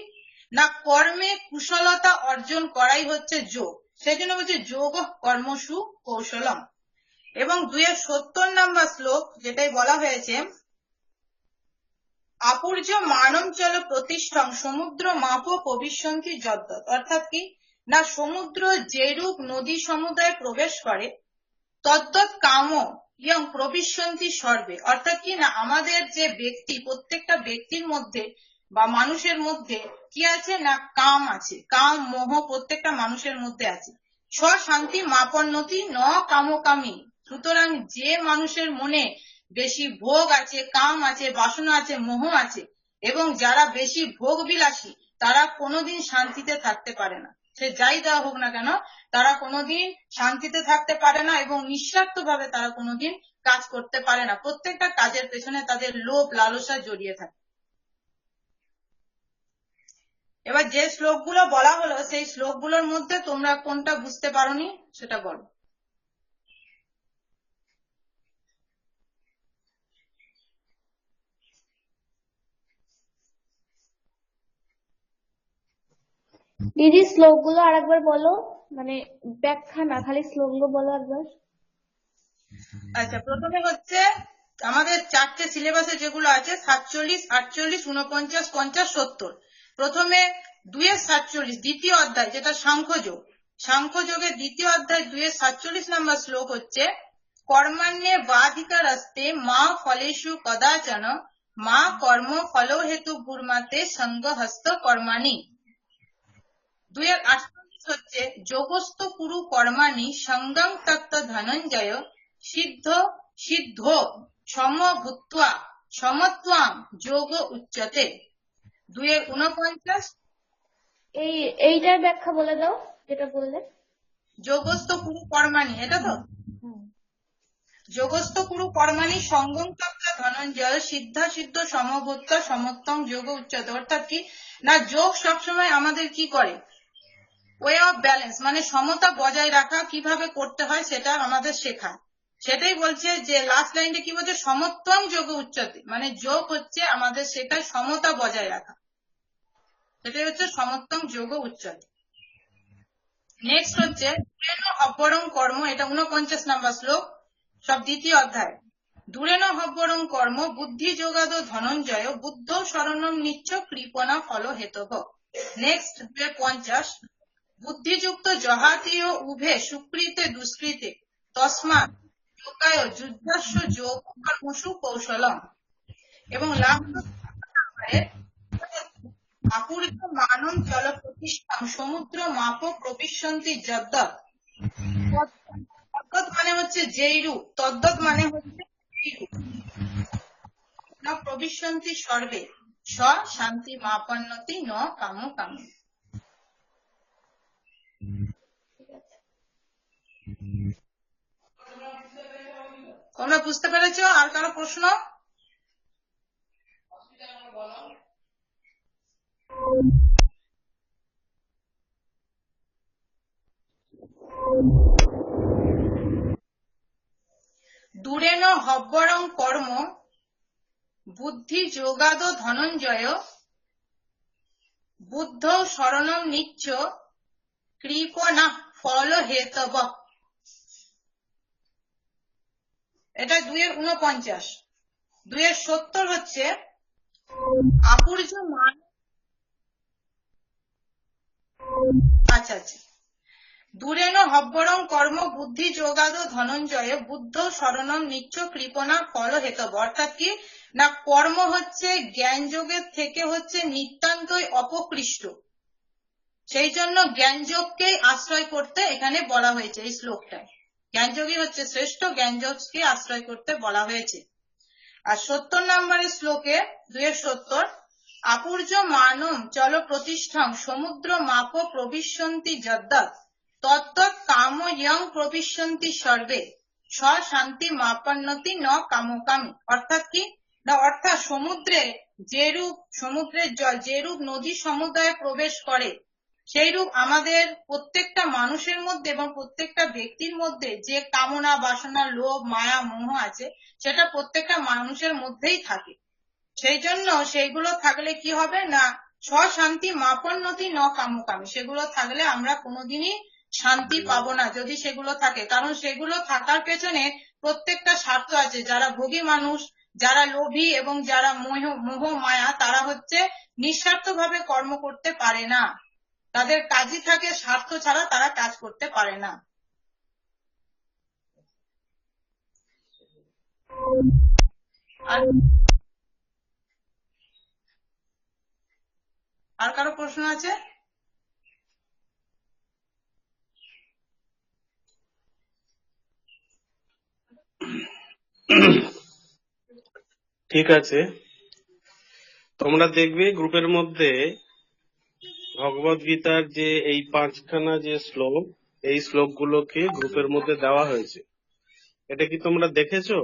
না কর্মে কুশলতা অর্জন করাই হচ্ছে যোগ, সেই জন্য বলছে যোগ কর্মসু কৌশলম। এবং 2-এর 70 নম্বর শ্লোক যেটাই বলা হয়েছে, আপুর্য মানম চল প্রতিষ্ঠং সমুদ্র মাপ প্রবিশ্যন্তি যদ্দৎ। অর্থাৎ কি না সমুদ্র যেরূপ নদী সমুদায় প্রবেশ করে তদ্দৎ কাম ইয়ং প্রবিশ্যন্তি সর্বে, অর্থাৎ কি না আমাদের যে ব্যক্তি, প্রত্যেকটা ব্যক্তির মধ্যে বা মানুষের মধ্যে কি আছে না কাম আছে, কাম মোহ প্রত্যেকটা মানুষের মধ্যে আছে। শান্তি মাপন্নতি ন কামকামী, সুতরাং যে মানুষের মনে বেশি ভোগ আছে, কাম আছে, বাসনা আছে, মোহ আছে, এবং যারা বেশি ভোগ বিলাসী তারা কোনোদিন শান্তিতে থাকতে পারে না। সে যাই দেওয়া হোক না কেন, তারা কোনোদিন শান্তিতে থাকতে পারে না এবং নিঃস্বার্থ ভাবে তারা কোনোদিন কাজ করতে পারে না। প্রত্যেকটা কাজের পেছনে তাদের লোভ লালসা জড়িয়ে থাকে। এবার যে শ্লোকগুলো বলা হলো সেই শ্লোকগুলোর মধ্যে তোমরা কোনটা বুঝতে পারোনি সেটা বলো। দিদি শ্লোকগুলো আরেকবার বলো, মানে ব্যাখ্যা না, খালি শ্লোকগুলো বলো একবার। আচ্ছা, প্রথমে হচ্ছে আমাদের চারটে সিলেবাসে যেগুলো আছে 47, 48, 49, 50, 70। প্রথমে 2-47 দ্বিতীয় অধ্যায় যেটা সাংখ্যযোগ, সাংখ্যযোগের দ্বিতীয় অধ্যায় 2-47 নম্বর শ্লোক হচ্ছে কর্মাণ্যে বাধিকারস্তে মা ফলেষু কদাচন মা কর্ম ফল হেতু ভূর্মাতে সঙ্গহস্ত কর্মাণি। 2-48 হচ্ছে যোগস্থ কুরু কর্মাণি সঙ্গং তত্ত্ব ধনঞ্জয় সিদ্ধ সিদ্ধ সমভূত্বা সমত্বাং যোগ উচ্যতে। 2-49 এইটার ব্যাখ্যা বলে দাও যেটা বললে। যোগস্থ কুরু কর্মাণি, এটা তো যোগস্থ কুরু কর্মাণি সঙ্গং তত্ত্ব ধনঞ্জয় সিদ্ধা সিদ্ধ সমভূত্বা সমত্বং যোগ উচ্যতে। অর্থাৎ কি না যোগ সবসময় আমাদের কি করে, ওয়ে অফ ব্যালেন্স মানে সমতা বজায় রাখা কিভাবে করতে হয় সেটা আমাদের শেখায়। সেটাই বলছে যে লাস্ট লাইনটা কি বলছে, সমত্বং যোগ উচ্চতে, মানে যোগ হচ্ছে আমাদের শেখায় সমতা বজায় রাখা, সেটাই হচ্ছে সমত্বং যোগ উচ্চতে। নেক্সট হচ্ছে দূরেন হব্বরং কর্ম, এটা 49 নম্বর শ্লোক, সব দ্বিতীয় অধ্যায়। দূরেন হব্বরং কর্ম বুদ্ধি যোগাদ ধনঞ্জয় বুদ্ধ শরণম নিচ্ছ কৃপণা ফল হেতব। নেক্সট 2-50 বুদ্ধিযুক্ত জহাতীয় উভে সুকৃতে দুষ্কৃতে তস্মাৎ যোগায় যুদ্ধস্য যোগ কর্মসু কৌশলম। এবং লাস্ট আপুরিত মানম জল প্রতিষ্ঠান সমুদ্র মাপ প্রবিশ্যন্তি যদ্দৎ। তদ্দৎ মানে হচ্ছে যেই রূপ, তদ্দৎ মানে হচ্ছে যেই রূপ, ন প্রবিশ্যন্তি সর্বে স শান্তি মাপন্নতি ন কামকামী। তোমরা বুঝতে পেরেছো? আর কারো প্রশ্ন? দূরেন হব্বরং কর্ম বুদ্ধি যোগাদ ধনঞ্জয় বুদ্ধ শরণম নিচ্ছ কৃপণা ফল হেতব। এটা 2-49। 2-70 হচ্ছে আপুর্য মান। আচ্ছা আচ্ছা, দূরেন হব্বরং কর্ম বুদ্ধি যোগাদ ধনঞ্জয় বুদ্ধ শরণম নিচ্ছ কৃপণা ফল হেতব। অর্থাৎ কি না কর্ম হচ্ছে জ্ঞান যোগের থেকে হচ্ছে নিতান্তই অপকৃষ্ট, সেই জন্য জ্ঞান যোগকেই আশ্রয় করতে এখানে বলা হয়েছে। এই শ্লোকটায় জ্ঞান যোগই হচ্ছে শ্রেষ্ঠ, জ্ঞান যোগকে আশ্রয় করতে বলা হয়েছে। আর 70 নম্বরের শ্লোকে 2-70 আপুর্য মানম চল প্রতিষ্ঠাং সমুদ্র মাপ প্রবিশ্যন্তি যদ্দৎ তদ্দৎ কাম ইয়ং প্রবিশ্যন্তি সর্বে স শান্তি মাপন্নতি ন কামকামী। অর্থাৎ কি না অর্থাৎ সমুদ্রে যেরূপ, সমুদ্রের জল যেরূপ নদী সমুদায়ে প্রবেশ করে সেই রূপ আমাদের প্রত্যেকটা মানুষের মধ্যে এবং প্রত্যেকটা ব্যক্তির মধ্যে যে কামনা বাসনা লোভ মায়া মোহ আছে সেটা প্রত্যেকটা মানুষের মধ্যেই থাকে। সেই জন্য সেইগুলো থাকলে কি হবে না স্বশান্তি মাপন্নতি ন কামকামী, সেগুলো থাকলে আমরা কোনোদিনই শান্তি পাবো না যদি সেগুলো থাকে। কারণ সেগুলো থাকার পেছনে প্রত্যেকটা স্বার্থ আছে। যারা ভোগী মানুষ, যারা লোভী এবং যারা মোহ মায়া, তারা হচ্ছে নিঃস্বার্থভাবে কর্ম করতে পারে না। তাদের কাজই থাকে স্বার্থ ছাড়া তারা কাজ করতে পারে না। আর কারো প্রশ্ন আছে? ঠিক আছে, তোমরা দেখবে গ্রুপের মধ্যে ভগবদ গীতার যে এই 5খানা যে শ্লোক, এই শ্লোকগুলোকে গ্রুপের মধ্যে দেওয়া হয়েছে। এটা কি তোমরা দেখেছো?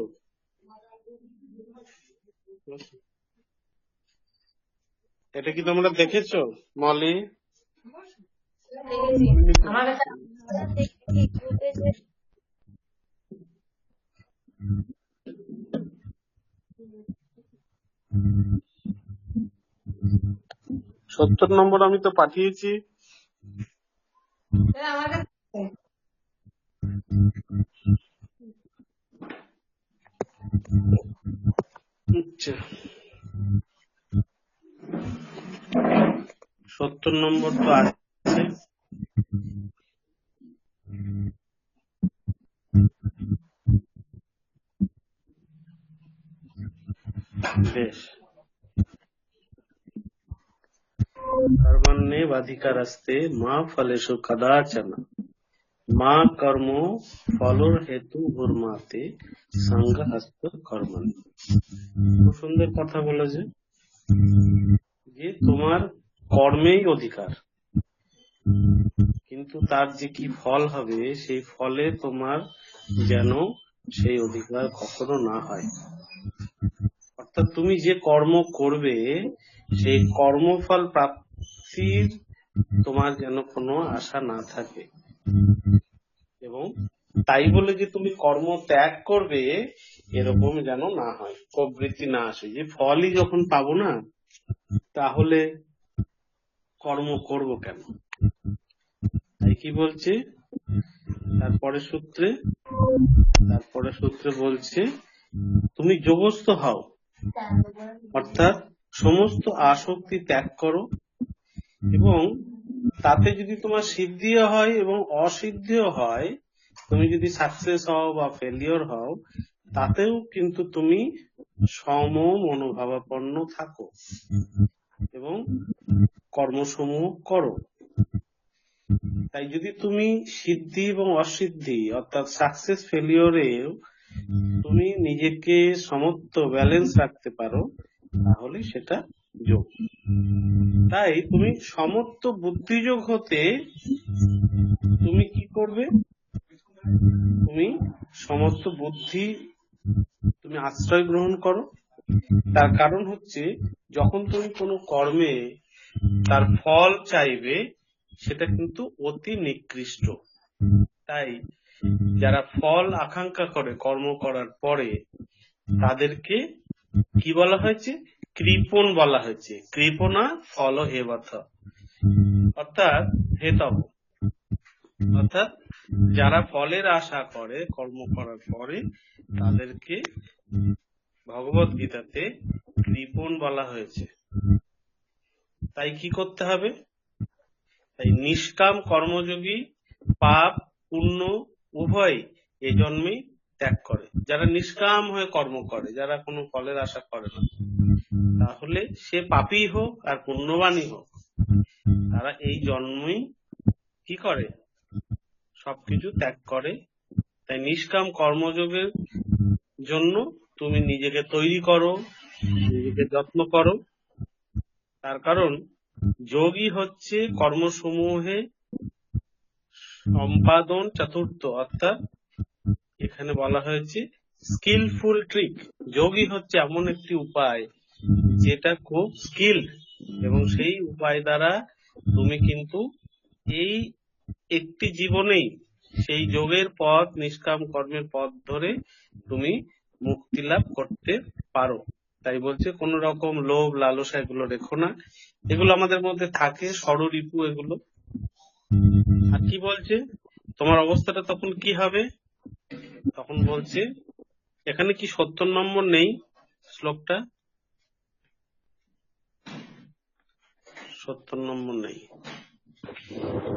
এটা কি তোমরা দেখেছো মলি? আমার কাছে দেখেছি গ্রুপে যে 70 নম্বর আমি তো পাঠিয়েছি। আমার কাছে আচ্ছা, 70 নম্বর তো আছে। বেশ, কর্মণ্যে বাধিকারস্তে মা ফলেষু কদাচন মা কর্ম ফলর হেতু ভূর্মাতে সংঘহস্ত কর্মণি। খুব সুন্দর কথা বলেছে যে তোমার কর্মেই অধিকার, কিন্তু তার যে কি ফল হবে সেই ফলে তোমার যেন সেই অধিকার কখনো না হয়। অর্থাৎ তুমি যে কর্ম করবে সেই কর্মফল প্রাপ্তির তোমার যেন কোনো আশা না থাকে, এবং তাই বলে যে তুমি কর্ম ত্যাগ করবে এরকম যেন না হয়, প্রবৃত্তি না আসে যে ফলই যখন পাবো না তাহলে কর্ম করব কেন। তাই কি বলছে তারপরে সূত্রে বলছে তুমি যোগস্থ হও, অর্থাৎ সমস্ত আসক্তি ত্যাগ করো, এবং তাতে যদি তোমার সিদ্ধিও হয় এবং অসিদ্ধিও হয়, তুমি যদি সাকসেস হও বা ফেলিওর হও, তাতেও কিন্তু তুমি সম মনোভাবাপন্ন থাকো এবং কর্মসমূহ করো। তাই যদি তুমি সিদ্ধি এবং অসিদ্ধি অর্থাৎ সাকসেস ফেলিওরেও তুমি নিজেকে সমস্ত ব্যালেন্স রাখতে পারো, তাহলে সেটা যোগ। তাই তুমি সমস্ত বুদ্ধিযোগ হতে তুমি কি করবে, তুমি সমস্ত বুদ্ধি তুমি আশ্রয় গ্রহণ করো। তার কারণ হচ্ছে যখন তুমি কোনো কর্মে তার ফল চাইবে সেটা কিন্তু অতি নিকৃষ্ট। তাই যারা ফল আকাঙ্ক্ষা করে কর্ম করার পরে তাদেরকে কি বলা হয়েছে, কৃপণ বলা হয়েছে। কৃপণা ফল হেবথ, অর্থাৎ হেতব, অর্থাৎ যারা ফলের আশা করে কর্ম করার পরে তাদেরকে ভগবদ গীতাতে কৃপণ বলা হয়েছে। তাই কি করতে হবে, তাই নিষ্কাম কর্মযোগী পাপ পুণ্য উভয় এ জন্মেই ত্যাগ করে। যারা নিষ্কাম হয়ে কর্ম করে, যারা কোনো ফলের আশা করে না, তাহলে সে পাপী হোক আর পুণ্যবানই হোক, তারা এই জন্মেই কি করে, সবকিছু ত্যাগ করে। তাই নিষ্কাম কর্মযোগের জন্য তুমি নিজেকে তৈরি করো, নিজেকে যত্ন করো। তার কারণ যোগী হচ্ছে কর্মসমূহে সম্পাদন চতুর্থ, অর্থাৎ এখানে বলা হয়েছে স্কিলফুল ট্রিক। যোগী হচ্ছে এমন একটি উপায় যেটা খুব স্কিল, এবং সেই উপায় দ্বারা তুমি কিন্তু এই একটি জীবনেই সেই যোগের পথ, নিষ্কাম কর্মের পথ ধরে তুমি মুক্তি লাভ করতে পারো। তাই বলছে কোন রকম লোভ লালসা এগুলো রেখো না, এগুলো আমাদের মধ্যে থাকে, ষড়রিপু এগুলো। আর কি বলছে তোমার অবস্থাটা তখন কি হবে, তখন বলছে এখানে কি 70 নম্বর নেই শ্লোকটা, 70 নম্বর নেই,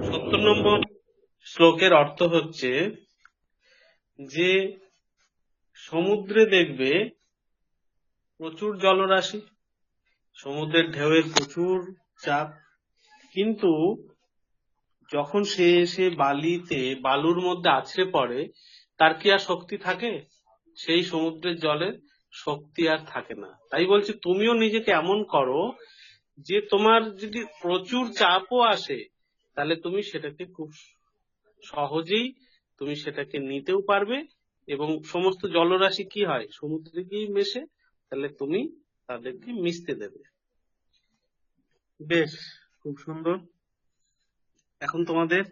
70 নম্বর শ্লোকের অর্থ হচ্ছে যে সমুদ্রে দেখবে প্রচুর জলরাশি, সমুদ্রের ঢেউয়ের প্রচুর চাপ, কিন্তু যখন সে এসে বালুর মধ্যে আছড়ে পড়ে, তার কি আর শক্তি থাকে? সেই সমুদ্রের জলের শক্তি আর থাকে না। তাই বলছি তুমিও নিজেকে এমন করো যে তোমার যদি প্রচুর চাপও আসে, তাহলে তুমি সেটাকে খুব সহজেই তুমি সেটাকে নিতেও পারবে, এবং সমস্ত জলরাশি কি হয়, সমুদ্রে গিয়ে মেশে, তাহলে তুমি তাদেরকে মিশতে দেবে। বেশ, খুব সুন্দর। এখন তোমাদের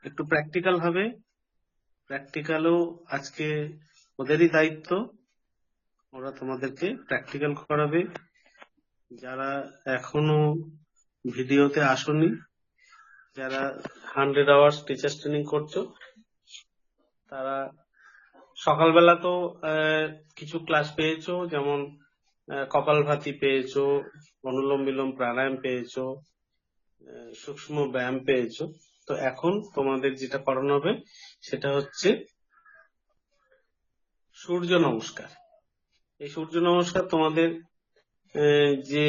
একটু প্র্যাকটিক্যাল হবে। প্র্যাকটিক্যালও আজকে ওদেরই দায়িত্ব, ওরা তোমাদেরকে প্র্যাকটিক্যাল করাবে। যারা এখনো ভিডিওতে আসোনি, যারা 100 আওয়ার্স টিচার্স ট্রেনিং করছো, তারা সকালবেলা তো কিছু ক্লাস পেয়েছো, যেমন কপালভাতি পেয়েছো, অনুলোম বিলোম প্রাণায়াম পেয়েছো, সূক্ষ্ম ব্যায়াম পেয়েছো। তো এখন তোমাদের যেটা করানো হবে সেটা হচ্ছে সূর্য নমস্কার। এই সূর্য নমস্কার তোমাদের যে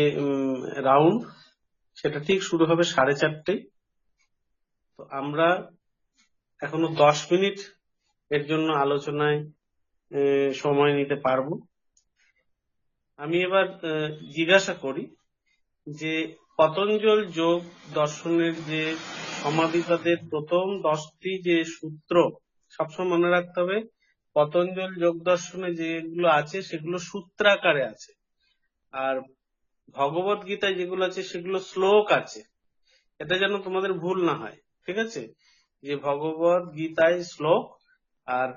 রাউন্ড, সেটা ঠিক শুরু হবে 4:30টায়। তো আমরা এখনো 10 মিনিট এর জন্য আলোচনায় সময় নিতে পারবো। আমি এবার জিজ্ঞাসা করি যে পতঞ্জল যোগ দর্শনের যে সমাধিবাদের প্রথম 10টি যে সূত্র, সবসময় মনে রাখতে হবে, পতঞ্জল যোগ দর্শনে যেগুলো আছে সেগুলো সূত্রাকারে আছে, আর ভগবত গীতায় যেগুলো আছে সেগুলো শ্লোক আছে। এটা যেন তোমাদের ভুল না হয়, ঠিক আছে? যে ভগবত গীতায় শ্লোক আর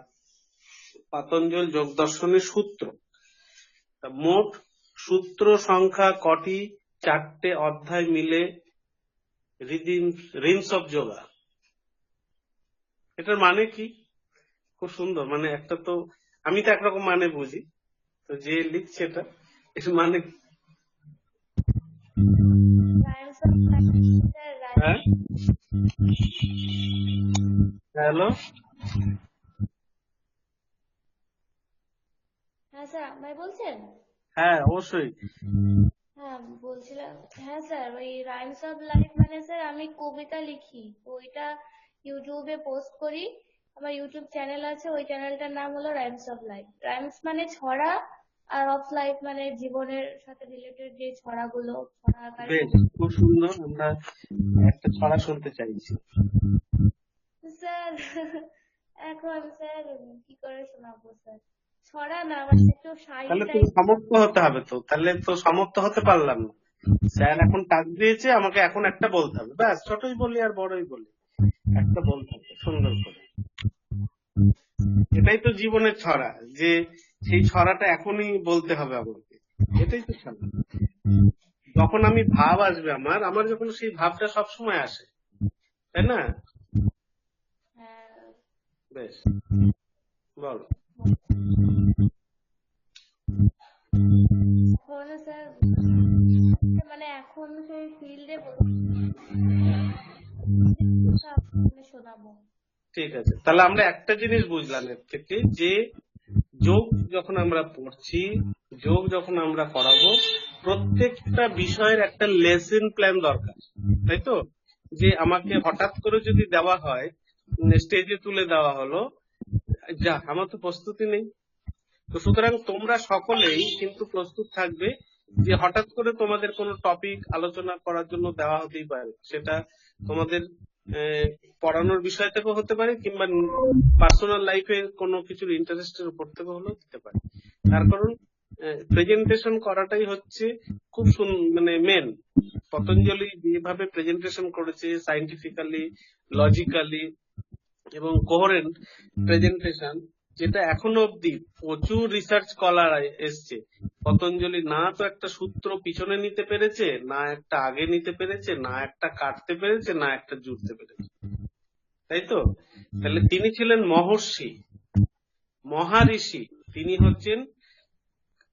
পতঞ্জল যোগ দর্শনের সূত্র। মোট সূত্র সংখ্যা কটি? 4টে অধ্যায় মিলে রিমস অফ যোগা। এটার মানে কি? খুব সুন্দর, মানে একটা তো আমি তো একরকম মানে বুঝি, তো যে লিখছে এটা এর মানে কি? হ্যাঁ, হ্যালো, হ্যাঁ স্যার, ভাই বলছেন? হ্যাঁ অবশ্যই। হ্যাঁ বলছিলাম, হ্যাঁ স্যার, ওই রাইমস অফ লাইফ মানে স্যার আমি কবিতা লিখি, তো ওইটা ইউটিউবে পোস্ট করি। আমার ইউটিউব চ্যানেল আছে, ওই চ্যানেলটার নাম হলো রাইমস অফ লাইফ। রাইমস মানে ছড়া, আর অফ লাইফ মানে জীবনের সাথে রিলেটেড যে ছড়াগুলো, ছড়া আকারে। বেশ, খুব সুন্দর। আমরা একটা ছড়া শুনতে চাইছি। স্যার এখন স্যার কি করে শোনাবো স্যার? ছড়া না, মানে একটু শাইরি তাহলে তো টাইপ। সমাপ্ত হতে হবে, তো তাহলে তো সমাপ্ত হতে পারলাম না। স্যার এখন টাক দিয়েছে, আমাকে এখন একটা বলতে হবে, ব্যাস। ছোটই বলি আর বড়ই বলি, একটা বলতে হবে সুন্দর করে। এটাই তো জীবনের ছড়া, যে সেই ছড়াটা এখনই বলতে হবে আমাকে। এটাই তো ছড়া। যখন আমি ভাব আসবে আমার যখন সেই ভাবটা সবসময় আসে, তাই না? হ্যাঁ বেশ, বলো। এখন স্যার মানে এখন সেই ফিল্ডে শোনাবো। ঠিক আছে, তাহলে আমরা একটা জিনিস বুঝলাম এর থেকে, যে যোগ যখন আমরা পড়ছি, যোগ যখন আমরা করাবো, প্রত্যেকটা বিষয়ের একটা লেসন প্ল্যান দরকার, তাই তো? যে আমাকে হঠাৎ করে যদি দেওয়া হয়, স্টেজে তুলে দেওয়া হলো, যা আমার তো প্রস্তুতি নেই। তো সুতরাং তোমরা সকলেই কিন্তু প্রস্তুত থাকবে যে হঠাৎ করে তোমাদের কোনো টপিক আলোচনা করার জন্য দেওয়া হতেই পারে। সেটা তোমাদের পড়ানোর বিষয় থেকেও হতে পারে, কিংবা পার্সোনাল লাইফে কোনো কিছুর ইন্টারেস্টের উপর থেকে হলেও দিতে পারে। তার কারণ প্রেজেন্টেশন করাটাই হচ্ছে খুব মানে মেন। পতঞ্জলি যেভাবে প্রেজেন্টেশন করেছে, সাইন্টিফিক্যালি, লজিক্যালি এবং কোহেরেন্ট প্রেজেন্টেশন, যেটা এখনো অব্দি প্রচুর রিসার্চ স্কলার এসছে। পতঞ্জলি না তো একটা সূত্র পিছনে নিতে পেরেছে, না একটা আগে নিতে পেরেছে, না একটা কাটতে পেরেছে, না একটা জুড়তে পেরেছে, তাই তো? তাহলে তিনি ছিলেন মহর্ষি, মহারিষি। তিনি হচ্ছেন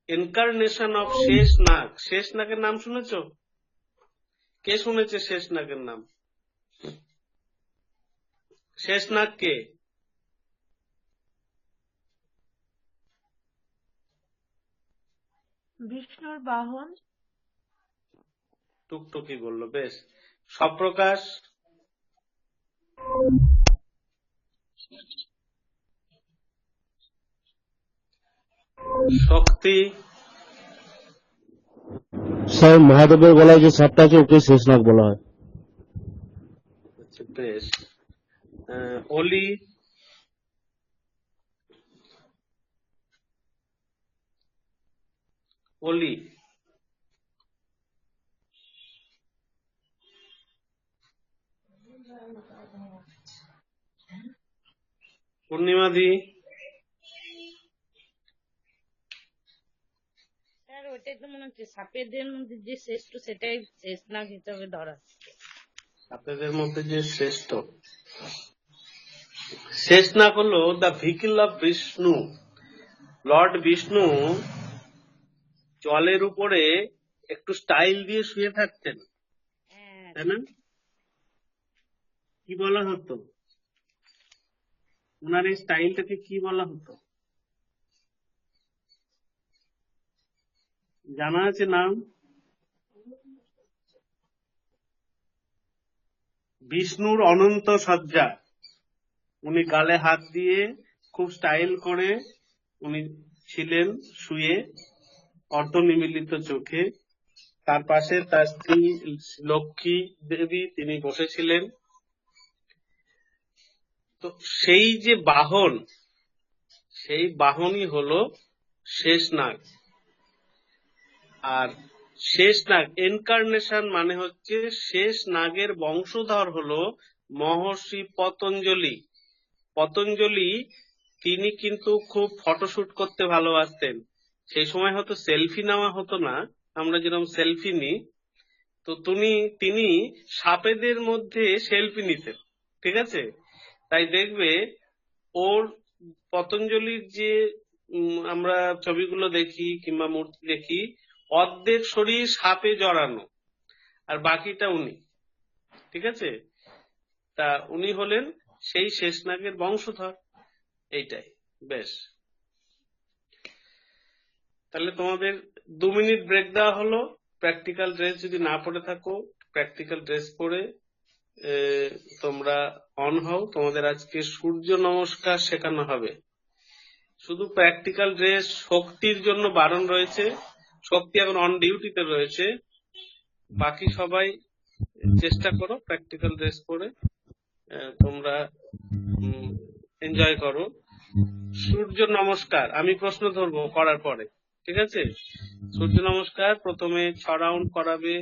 ইনকারনেশন অফ শেষ নাগ। শেষ নাগের নাম শুনেছো? কে শুনেছে শেষ নাগের নাম? শেষনাগ কে? বিষ্ণুর বাহন। টুকটুকি বললো, বেশ। সপ্রকাশ? শক্তি? স্যার মহাদেবের গলায় যে সাপটা আছে ওকে শেষনাগ বলা হয়। আচ্ছা, বেশ। অলি? অলি? পূর্ণিমাদি? স্যার ওটাই তো মনে হচ্ছে সাপেদের মধ্যে যে শ্রেষ্ঠ সেটাই শেষনাগ হিসাবে ধরা। সাপেদের মধ্যে যে শ্রেষ্ঠ, শেষনাগ হলো the vehicle of Vishnu. Lord Vishnu জলের উপরে একটু স্টাইল দিয়ে শুয়ে থাকতেন, হ্যাঁ, তাই না? কি বলা হতো ওনার এই স্টাইলটাকে, কি বলা হতো জানা আছে নাম? বিষ্ণুর অনন্ত সজ্জা। উনি গালে হাত দিয়ে খুব স্টাইল করে উনি ছিলেন শুয়ে, অর্ধনিমিলিত চোখে। তার পাশে তার স্ত্রী লক্ষ্মী দেবী, তিনি বসেছিলেন। তো সেই যে বাহন, সেই বাহনই হলো শেষনাগ। আর শেষনাগ ইনকার্নেশন মানে হচ্ছে শেষ নাগের বংশধর হলো মহর্ষি পতঞ্জলি। পতঞ্জলি তিনি কিন্তু খুব ফটোশুট করতে ভালোবাসতেন। সেই সময় হয়তো সেলফি নেওয়া হতো না, আমরা যেরকম সেলফি নিই, তো তিনি সাপেদের মধ্যে সেলফি নিতেন, ঠিক আছে? তাই দেখবে ওর পতঞ্জলির যে আমরা ছবিগুলো দেখি কিংবা মূর্তি দেখি, অর্ধেক শরীর সাপে জড়ানো আর বাকিটা উনি, ঠিক আছে? তা উনি হলেন সেই শেষনাগের বংশধর। এইটাই, বেশ। তাহলে তোমাদের 2 মিনিট ব্রেক দেওয়া হলো। প্র্যাকটিক্যাল ড্রেস যদি না পরে থাকো, প্র্যাকটিক্যাল ড্রেস পরে তোমরা অন হও। তোমাদের আজকে সূর্য নমস্কার শেখানো হবে। শুধু প্র্যাকটিক্যাল ড্রেস শক্তির জন্য বারণ রয়েছে, শক্তি এখন অন ডিউটিতে রয়েছে। বাকি সবাই চেষ্টা করো প্র্যাকটিক্যাল ড্রেস পরে তোমরা এনজয় করো। সূর্য নমস্কার আমি প্রশ্ন ধরবো করার পরে, ঠিক আছে? সূর্য নমস্কার প্রথমে 6 রাউন্ড করাবে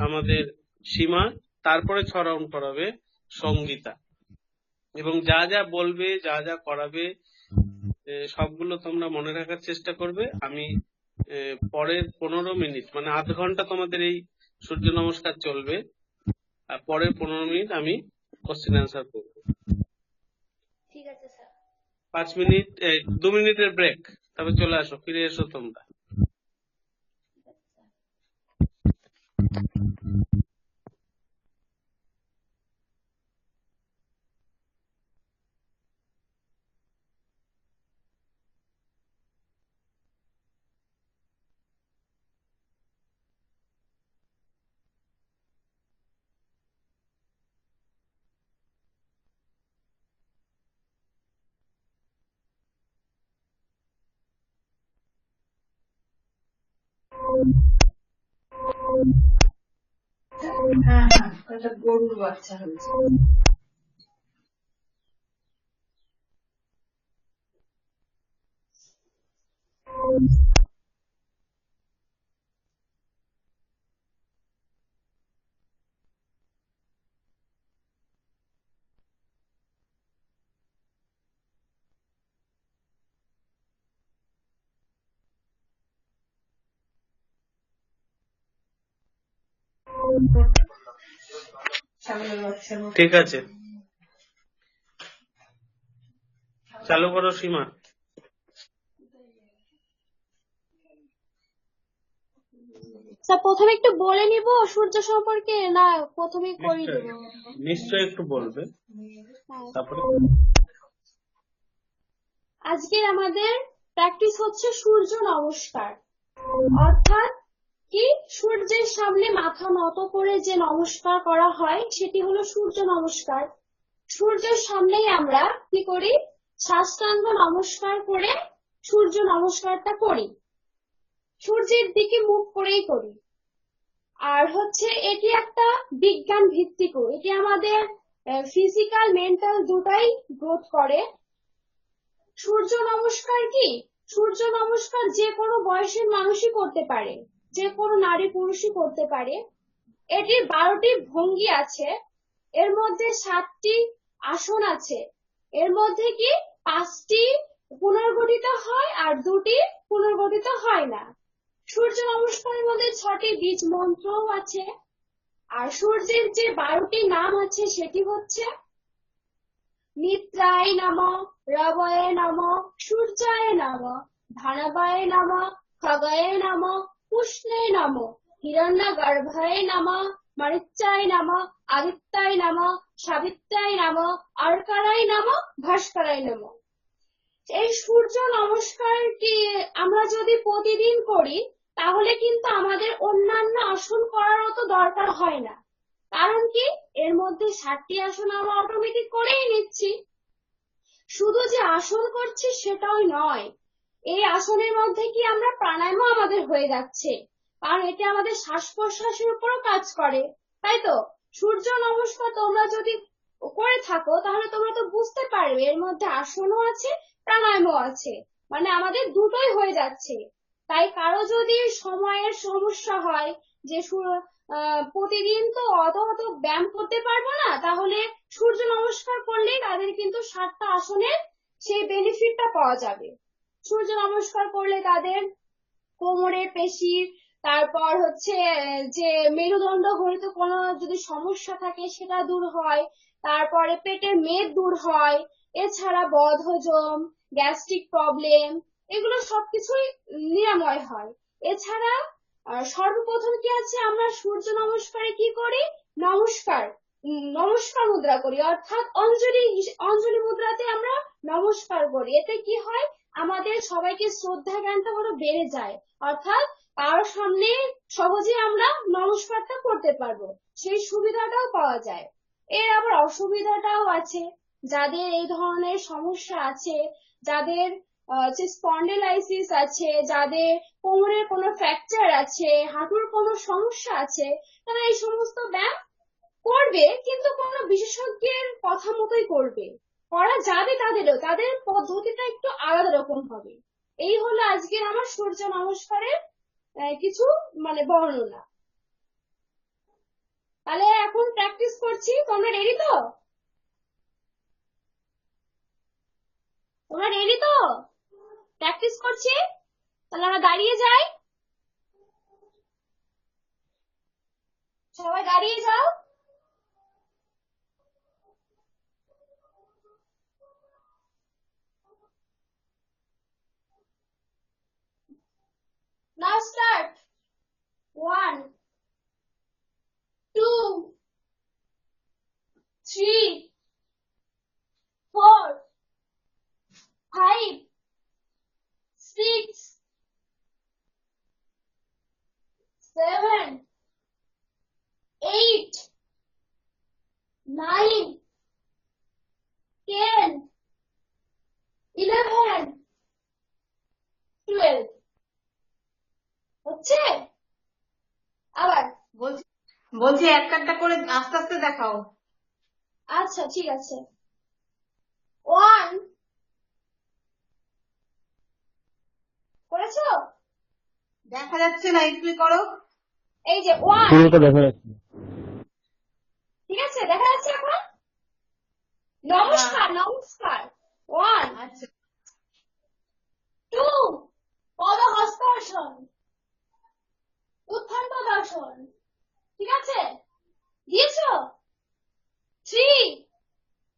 আমাদের সীমা, তারপরে 6 রাউন্ড করাবে সঙ্গীতা। এবং যা যা বলবে, যা যা করাবে, সবগুলো তোমরা মনে রাখার চেষ্টা করবে। আমি পরের 15 মিনিট মানে আধ ঘন্টা তোমাদের এই সূর্য নমস্কার চলবে, আর পরের 15 মিনিট আমি কোশ্চেন অ্যান্সার করবো। ঠিক আছে স্যার। 5 মিনিট 2 মিনিটের ব্রেক, তবে চলে আসো, ফিরে এসো তোমরা। হ্যাঁ হ্যাঁ, একটা গরুর বাচ্চা হয়েছে। ছাগলের বাচ্চা। ঠিক আছে, চালু করো সীমা। তা প্রথমে একটু বলে নিব সূর্য সম্পর্কে, না প্রথমে করে নিশ্চয়ই দিব? নিশ্চয়ই একটু বলবে, হ্যাঁ। তারপরে আজকে আমাদের প্র্যাকটিস হচ্ছে সূর্য নমস্কার, অর্থাৎ কি সূর্যের সামনে মাথা নত করে যে নমস্কার করা হয় সেটি হলো সূর্য নমস্কার। সূর্যের সামনেই আমরা কি করি, সাষ্টাঙ্গ নমস্কার করে সূর্য নমস্কারটা করি, সূর্যের দিকে মুখ করেই করি। আর হচ্ছে এটি একটা বিজ্ঞান ভিত্তিক, এটি আমাদের ফিজিক্যাল মেন্টাল দুটাই গ্রোথ করে। সূর্য নমস্কার কি, সূর্য নমস্কার যে কোনো বয়সের মানুষই করতে পারে, যে কোনো নারী পুরুষই করতে পারে। এটির 12টি ভঙ্গি আছে, এর মধ্যে 7টি আসন আছে, এর মধ্যে কি 5টি পুনর্গঠিত হয় আর 2টি পুনর্গঠিত হয় না। সূর্য নমস্কারের মধ্যে 6টি বীজ মন্ত্রও আছে। আর সূর্যের যে 12টি নাম আছে সেটি হচ্ছে নিত্রায় নমঃ, রবয়ে নমঃ, সূর্যায় নমঃ, ধনবায় নমঃ, খগয়ে নমঃ, পুষ্ণে নমঃ, হিরণ্যগর্ভায় নমঃ, মরিচ্যায় নমঃ, আদিত্যায় নমঃ, সাবিত্রায় নমঃ, অর্কারায় নমঃ, ভাস্করায় নমঃ। এই সূর্য নমস্কারটি আমরা যদি প্রতিদিন করি তাহলে কিন্তু আমাদের অন্যান্য আসন করারও তো দরকার হয় না। কারণ কি, এর মধ্যে 7টি আসন আমরা অটোমেটিক করেই নিচ্ছি। শুধু যে আসন করছি সেটাও নয়, এই আসনের মধ্যে কি আমরা প্রাণায়ামও আমাদের হয়ে যাচ্ছে, কারণ এটি আমাদের শ্বাস প্রশ্বাসের উপরও কাজ করে, তাই তো? সূর্য নমস্কার তোমরা যদি করে থাকো তাহলে তোমরা তো বুঝতে পারবে এর মধ্যে আসনও আছে প্রাণায়ামও আছে, মানে আমাদের দুটোই হয়ে যাচ্ছে। তাই কারো যদি সময়ের সমস্যা হয় যে প্রতিদিন তো অত ব্যায়াম করতে পারবো না, তাহলে সূর্য নমস্কার করলেই তাদের কিন্তু 7টা আসনের সেই বেনিফিটটা পাওয়া যাবে। সূর্য নমস্কার করলে তাদের কোমরের পেশি, তারপর হচ্ছে যে মেরুদণ্ড ঘটিত কোনো যদি সমস্যা থাকে সেটা দূর হয়, তারপরে পেটের মেদ দূর হয়, এছাড়া বদহজম, গ্যাস্ট্রিক প্রবলেম, এগুলো সবকিছুই নিরাময় হয়। এছাড়া সর্বপ্রথম কি আছে, আমরা সূর্য নমস্কারে কি করি, নমস্কার মুদ্রা করি, অর্থাৎ অঞ্জলি মুদ্রাতে আমরা নমস্কার করি। এতে কি হয়, আমাদের সবাইকে শ্রদ্ধা জ্ঞানটা হলো বেড়ে যায়, অর্থাৎ কারোর সামনে সহজে আমরা নমস্কারটা করতে পারবো, সেই সুবিধাটাও পাওয়া যায়। এর আবার অসুবিধাটাও আছে, যাদের এই ধরনের সমস্যা আছে, যাদের স্পন্ডিলাইসিস আছে, যাদের কোমরের কোনো ফ্র্যাকচার আছে, হাঁটুর কোনো সমস্যা আছে, তারা এই সমস্ত ব্যায়াম করবে, কিন্তু কোনো বিশেষজ্ঞের কথা মতোই করবে, করা যাবে তাদেরও, তাদের পদ্ধতিটা একটু আলাদা রকম হবে। এই হলো আজকের আমার সূর্য নমস্কারের কিছু মানে বর্ণনা। তাহলে এখন প্র্যাকটিস করছি, তোমরা রেডি তো? তোমরা রেডি তো? প্র্যাকটিস করছি, তাহলে আমরা দাঁড়িয়ে যাই, সবাই দাঁড়িয়ে যাও। Now start. 1, 2, 3, 4, 5, 6, 7, 8, 9, 10, 11, 12. হচ্ছে? আবার বলছি একটা একটা করে আস্তে আস্তে দেখাও। আচ্ছা ঠিক আছে। 1 করেছো? দেখা যাচ্ছে না, একটু করো। এই যে 1, পুরোটা দেখা যাচ্ছে। ঠিক আছে, দেখা যাচ্ছে এখন? নমস্কার, নমস্কার। 1, আচ্ছা 2, পদহস্তাসন, উত্থান পদাসন, ঠিক আছে? দিয়েছো? 3,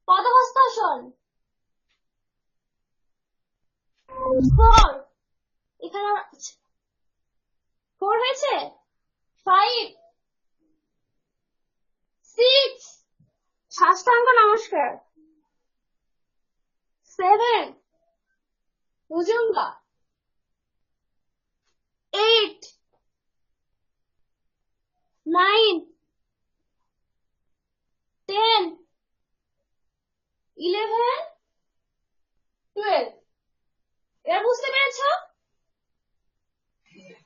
পদহস্তাসন। 4, এখানে 4 হয়েছে? সাষ্টাঙ্গ নমস্কার। 7 ভুজঙ্গা। 8 9 10 11 12। এরা বুঝতে পেরেছো?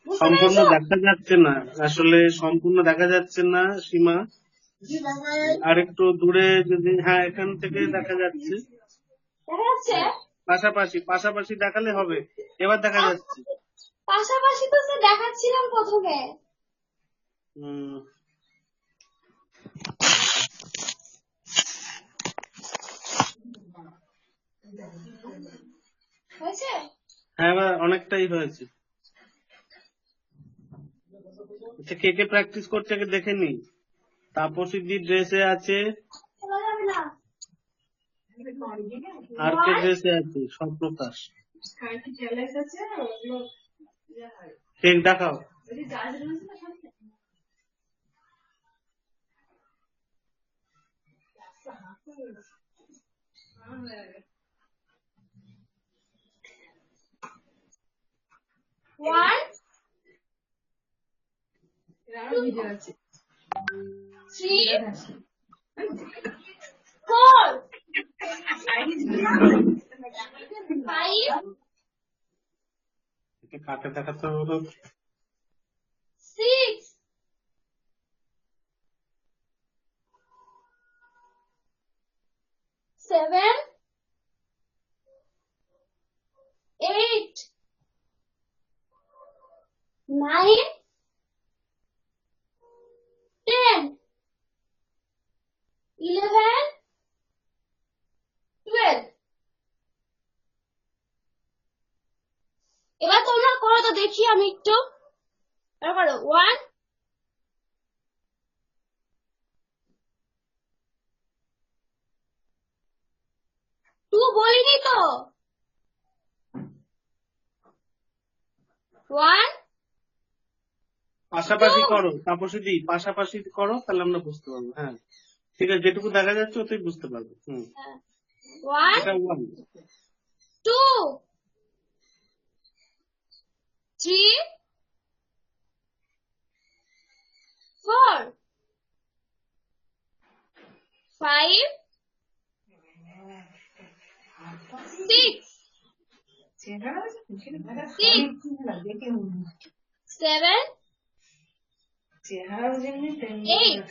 বুঝতে সম্পূর্ণ পেরেছো? দেখা যাচ্ছে না, আসলে সম্পূর্ণ দেখা যাচ্ছে না সীমা, আর একটু দূরে যদি, হ্যাঁ এখান থেকে দেখা যাচ্ছে। দেখা যাচ্ছে? পাশাপাশি পাশাপাশি দেখালে হবে, এবার দেখা যাচ্ছে। পাশাপাশি তো স্যার দেখাচ্ছিলাম প্রথমে। হুম, হয়েছে? হ্যাঁ এবার অনেকটাই হয়েছে। আচ্ছা, কে কে প্র্যাকটিস করছে আগে দেখে নি। তাপসীদি ড্রেসে আছে, বলা যাবে না। আর কে 1 ড্রেসে আছে, স্বপ্রকাশ। ঠিক দেখাও। 1 2 3 4 5 একে কাকে দেখাতে হলো? 6 7 8 9 10 11 12। এবার তোমরা করো তো দেখি আমি একটু। এবার করো 1 2 বলিনি তো। 1 পাশাপাশি 2 করো তাপসীদি, পাশাপাশি করো, তাহলে আমরা বুঝতে পারবো। হ্যাঁ ঠিক আছে, যেটুকু দেখা যাচ্ছে ওটাই বুঝতে পারবো। 1 এটা 1, 2 3 4 5 6 7 8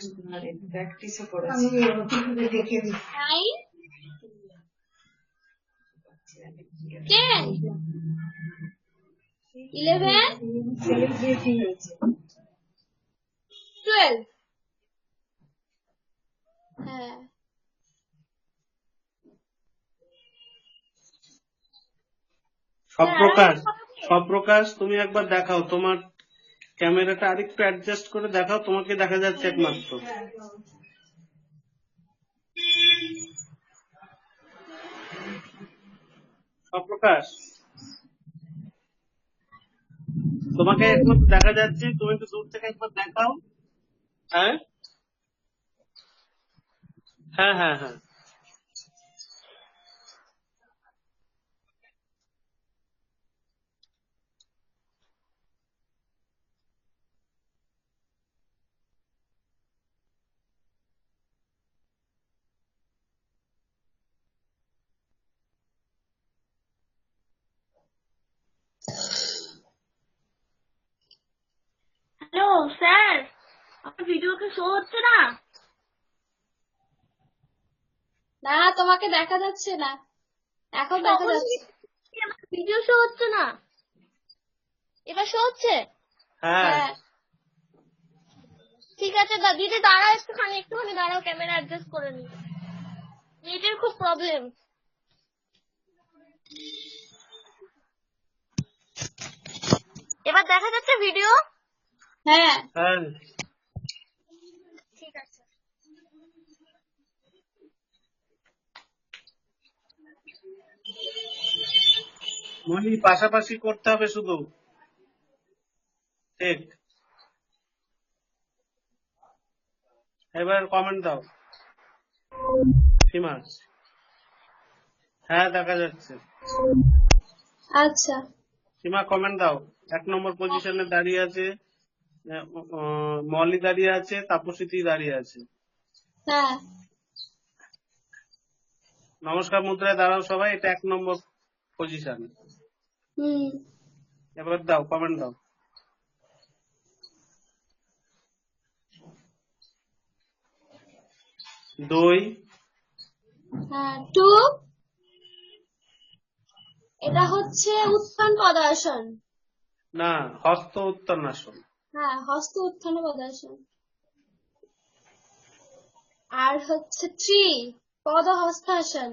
9 10 11 12। হ্যাঁ স্বপ্রকাশ। স্বপ্রকাশ তুমি একবার দেখাও, তোমার ক্যামেরাটা আরেকটু অ্যাডজাস্ট করে দেখাও, তোমাকে দেখা যাচ্ছে একমাত্র। স্বপ্রকাশ, তোমাকে একমাত্র দেখা যাচ্ছে, তুমি একটু দূর থেকে একবার দেখাও। হ্যাঁ হ্যাঁ হ্যাঁ হ্যাঁ হ্যালো স্যার, আমার ভিডিও কি শো হচ্ছে না? না তোমাকে দেখা যাচ্ছে না, এখন দেখা যাচ্ছে। ভিডিও শো হচ্ছে না, এবার শো হচ্ছে? হ্যাঁ হ্যাঁ ঠিক আছে দিদি দাঁড়াও, একটুখানি দাঁড়াও, ক্যামেরা অ্যাডজাস্ট করে নি, নেটের খুব প্রবলেম। এবার দেখা যাচ্ছে ভিডিও? হ্যাঁ হ্যাঁ ঠিক আছে। মনি, পাশাপাশি করতে হবে শুধু। ঠিক, এবার কমেন্ট দাও। সীমা, হ্যাঁ দেখা যাচ্ছে। আচ্ছা, সীমা কমেন্ট দাও। 1 নম্বর পজিশনে দাঁড়িয়ে আছে মলি, দাঁড়িয়ে আছে তাপসী দাঁড়িয়ে আছে। হ্যাঁ, নমস্কার মুদ্রায় দাঁড়াও সবাই, এটা 1 নম্বর পজিশন। হুম, এবার দাও কমেন্ট দাও। 2, হ্যাঁ, 2 এটা হচ্ছে উত্থান পদাসন। না, হস্ত উত্তরাসন। হ্যাঁ, হস্ত উত্থান পদাসন। আর হচ্ছে 3 পদহস্তাসন।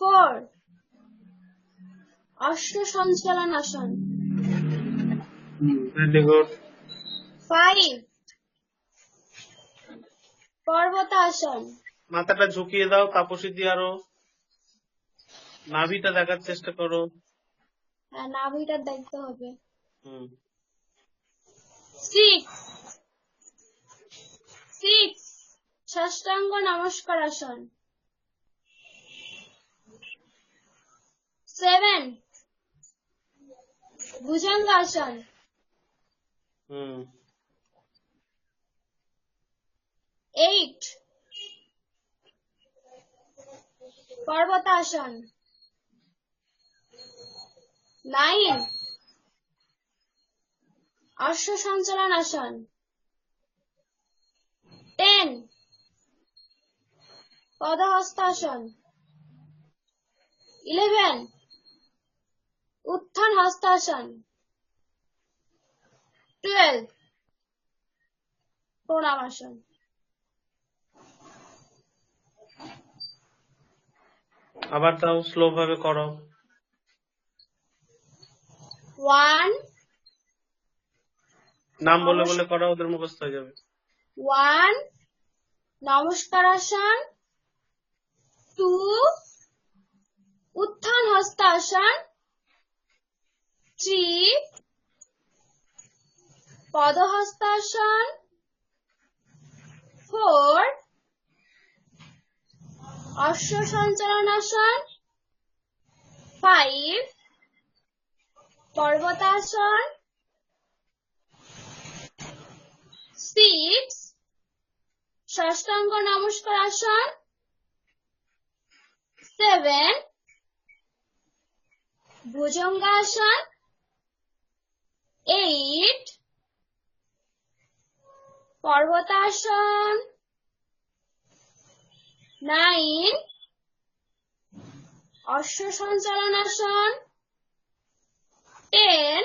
4 অশ্ব সঞ্চালনাসন। Very good. 5 পর্বতাসন। মাথাটা ঝুঁকিয়ে দাও তাপসী, আরো নাভিটা দেখার চেষ্টা করো। হ্যাঁ, নাভিটা দেখতে হবে। হুম 6 ষষ্ঠাঙ্গ নমস্কারাসন। 7 ভুজঙ্গাসন। 8 পর্বতাসন। 9 অশ্ব সঞ্চালনাসন। 10 পদহস্তাসন। 11 উত্থান হস্তাসন। 12 প্রণামাসন। আবার তাও স্লো ভাবে করো। 1 নাম বলে বলে করো, ওদের মুখস্থ হয়ে যাবে। 1 নমস্কারাসন। 2 উত্থান হস্তাসন। 3 পদহস্তাসন। 4 অশ্ব সঞ্চালনাসন। 5 পর্বতাসন। 6 ষষ্ঠাঙ্গ নমস্কারাসন। 7 ভুজঙ্গাসন। 8 পর্বতাসন। 9 অশ্ব সঞ্চালনাসন। 10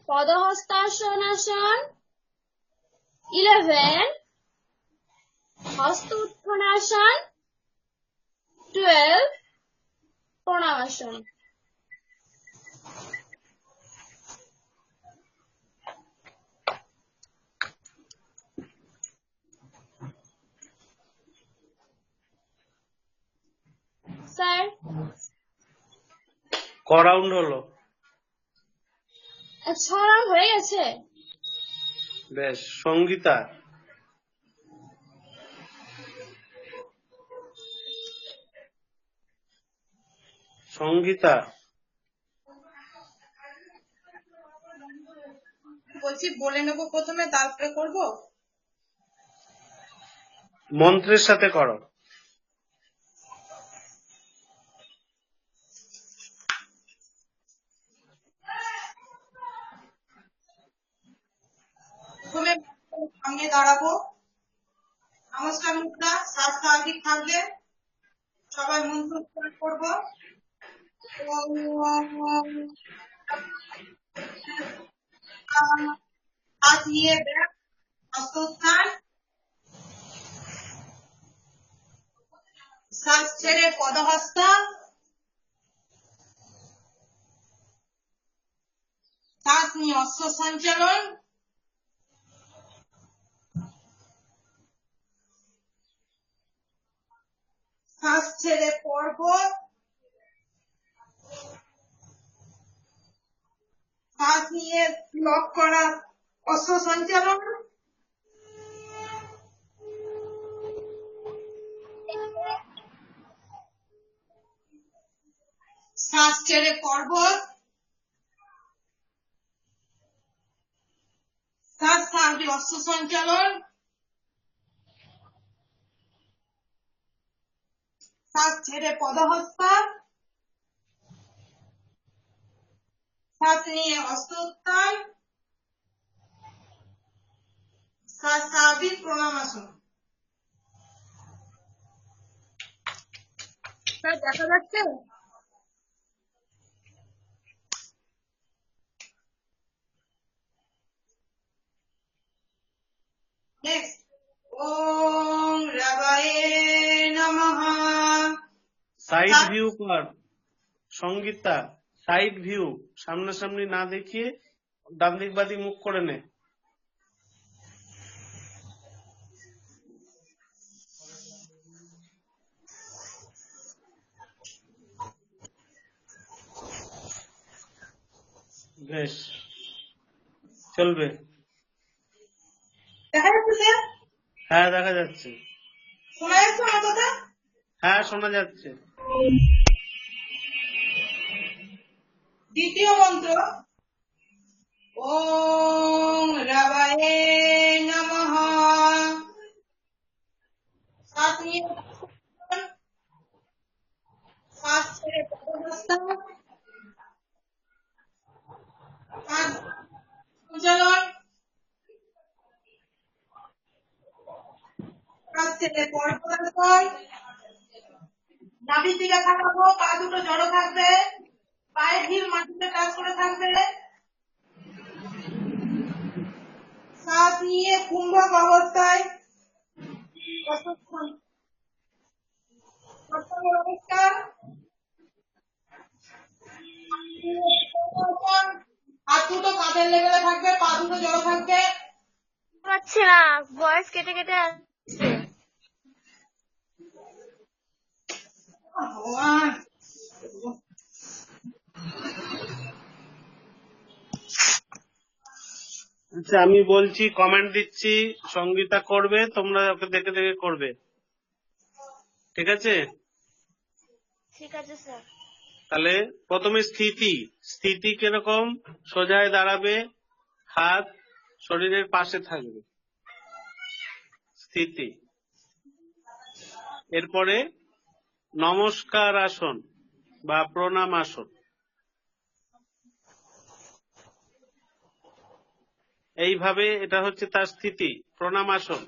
পদহস্তাসনাসন। 11 হস্ত উত্থানাসন। 12 প্রণামাসন। স্যার, ক রাউন্ড হলো? 6 রাউন্ড হয়ে গেছে। বেশ। সঙ্গীতা, সঙ্গীতা বলছি বলে নেবো প্রথমে, তারপরে করবো। মন্ত্রের সাথে করো। প্রথমে সামনে দাঁড়াবো, নমস্কার মুদ্রা, শ্বাস স্বাভাবিক থাকবে, সবাই মন্ত্র উচ্চারণ করবো। হাত নিয়ে ব্যাগ, হস্ত উত্থান, শ্বাস ছেড়ে পদহস্ত, শ্বাস নিয়ে অশ্ব সঞ্চালন, শ্বাস ছেড়ে পর্বত, শ্বাস নিয়ে লক করা অশ্ব সঞ্চালন, শ্বাস ছেড়ে পর্বত, শ্বাস স্বাভাবিক অশ্ব সঞ্চালন, শ্বাস ছেড়ে পদহস্তা, শ্বাস নিয়ে হস্ত উত্তান, শ্বাস স্বাভাবিক প্রণামাসন। স্যার দেখা যাচ্ছে? নেক্সট, ওম রাবায়ে নমঃ। সাইড ভিউ কর সঙ্গীতা, সাইড ভিউ, সামনাসামনি না দেখিয়ে ডান দিক বাদিক মুখ করে নে। বেশ, চলবে। দেখা যাচ্ছে স্যার? হ্যাঁ দেখা যাচ্ছে। শোনা যাচ্ছে আমার কথা? হ্যাঁ শোনা যাচ্ছে। দ্বিতীয় মন্ত্র, ওম রাবায়ে নমঃ। শ্বাস নিয়ে শ্বাস ছেড়ে পদহস্তা, শ্বাস সঞ্চালন, শ্বাস ছেড়ে পর্বতাসন। নাভির দিকে তাকাবো, পা দুটো জড়ো থাকবে, পায়ের হিল মাটিতে টাচ করে থাকবে। শ্বাস নিয়ে কুম্ভক অবস্থায় নমস্কার। হাত দুটো কাঁধের লেভেলে থাকবে, পা দুটো জড়ো থাকবে। পাচ্ছি না, ভয়েস কেটে কেটে আসছে। ভগবান, আচ্ছা আমি বলছি, কমেন্ট দিচ্ছি, সঙ্গীতা করবে, তোমরা ওকে দেখে দেখে করবে, ঠিক আছে? ঠিক আছে স্যার। তাহলে প্রথমে স্থিতি, স্থিতি কিরকম? সোজায় দাঁড়াবে, হাত শরীরের পাশে থাকবে, স্থিতি। এরপরে নমস্কার আসন বা প্রণাম আসন, এইভাবে এটা হচ্ছে তার স্থিতি, প্রণাম আসন।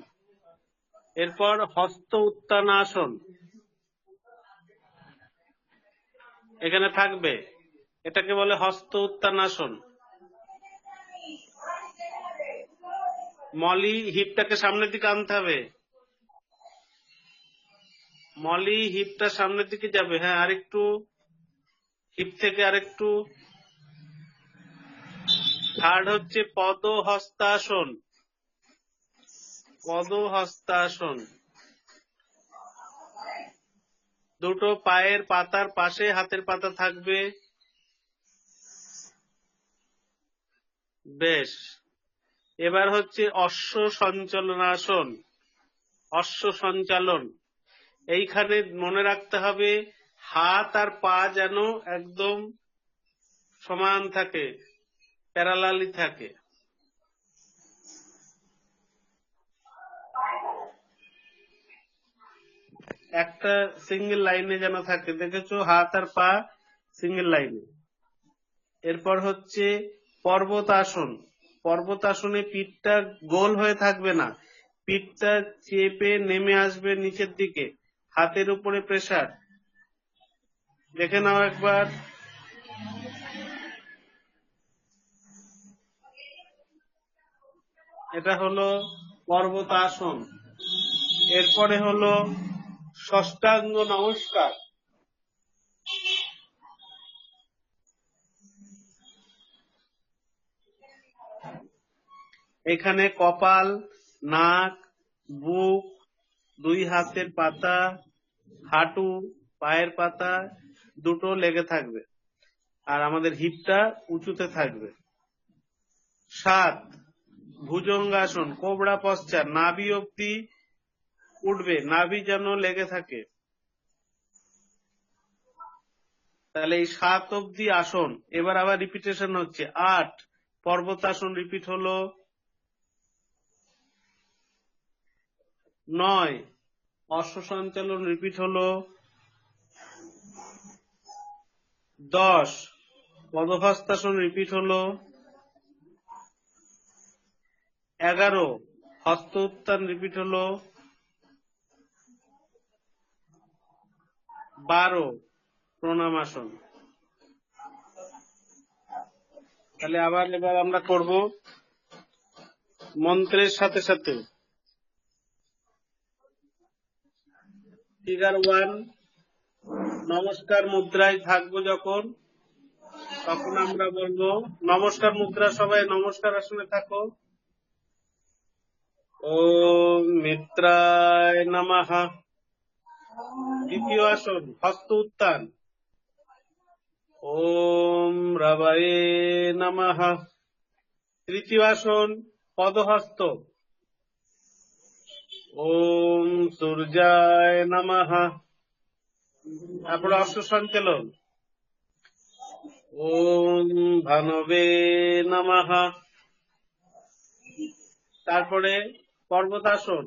এরপর হস্ত উত্তান আসন এখানে থাকবে, এটাকে বলে হস্ত উত্তান আসন। মলি হিপটাকে সামনের দিকে আনতে হবে, মলি হিপটা সামনের দিকে যাবে। হ্যাঁ আরেকটু, হিপ থেকে আরেকটু। থার্ড হচ্ছে পদ হস্তাসন, পদ হস্তাসন। দুটো পায়ের পাতার পাশে হাতের পাতা থাকবে। বেশ, এবার হচ্ছে অশ্ব সঞ্চালনাসন, অশ্ব সঞ্চালন। এইখানে মনে রাখতে হবে হাত আর পা যেন একদম সমান থাকে, প্যারালালি থাকে। একটা সিঙ্গেল লাইনে যেন থাকে, দেখেছো? হাত আর পা সিঙ্গেল লাইনে। এরপর হচ্ছে পর্বতাসন। পর্বতাসনে পিঠটা গোল হয়ে থাকবে না, পিঠটা চেপে নেমে আসবে নিচের দিকে, হাতের উপরে প্রেসার। দেখে নাও একবার। এটা হলো পর্বতাসন। এরপরে হলো ষষ্ঠাঙ্গ নমস্কার। এখানে কপাল, নাক, বুক, দুই হাতের পাতা, হাঁটু, পায়ের পাতা দুটো লেগে থাকবে, আর আমাদের হিপটা উঁচুতে থাকবে। 7 ভুজঙ্গাসন, কোবরা পশ্চার, নাভি অব্দি উঠবে, নাভি যেন লেগে থাকে। তাহলে এই 7 অব্দি আসন। এবার আবার রিপিটেশন হচ্ছে। 8 পর্বতাসন রিপিট হলো। 9 অশ্ব সঞ্চালন রিপিট হলো। 10 পদহস্তাসন রিপিট হলো। 11 হস্ত উত্থান রিপিট হলো। 12 প্রণামাসন। তাহলে এবার আমরা করব মন্ত্রের সাথে সাথে। ফিগার 1 নমস্কার মুদ্রায় থাকবো যখন, তখন আমরা বলবো নমস্কার মুদ্রা, সবাই নমস্কার আসনে থাকো। ওম মিত্রায় নমঃ। দ্বিতীয় আসন হস্ত উত্থান। ওম রবায়ে নমঃ। তৃতীয় আসন পদহস্ত। ওম সূর্যায় নমঃ। তারপরে অশ্ব সঞ্চালন। ওম ভানবে নমঃ। তারপরে পর্বতাসন।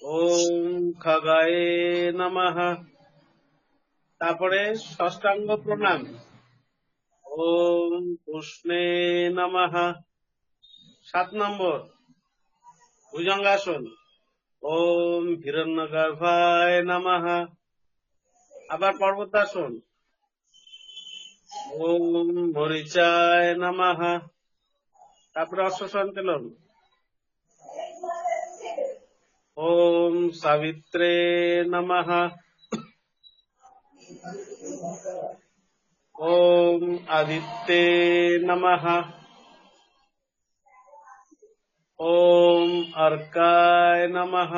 ওম খগায়ে নমঃ। তারপরে ষষ্ঠাঙ্গ প্রণাম। ওম পুষ্ণে নমঃ। 7 নম্বর ভুজঙ্গাসন। ওম হিরণ্যগর্ভায় নমঃ। আবার পর্বতাসন। ওম মরিচায় নমঃ। তারপরে অশ্ব সঞ্চালন। ওম সাবিত্রে নমঃ। ওম আদিত্যে নমঃ। ওম অর্কায় নমঃ।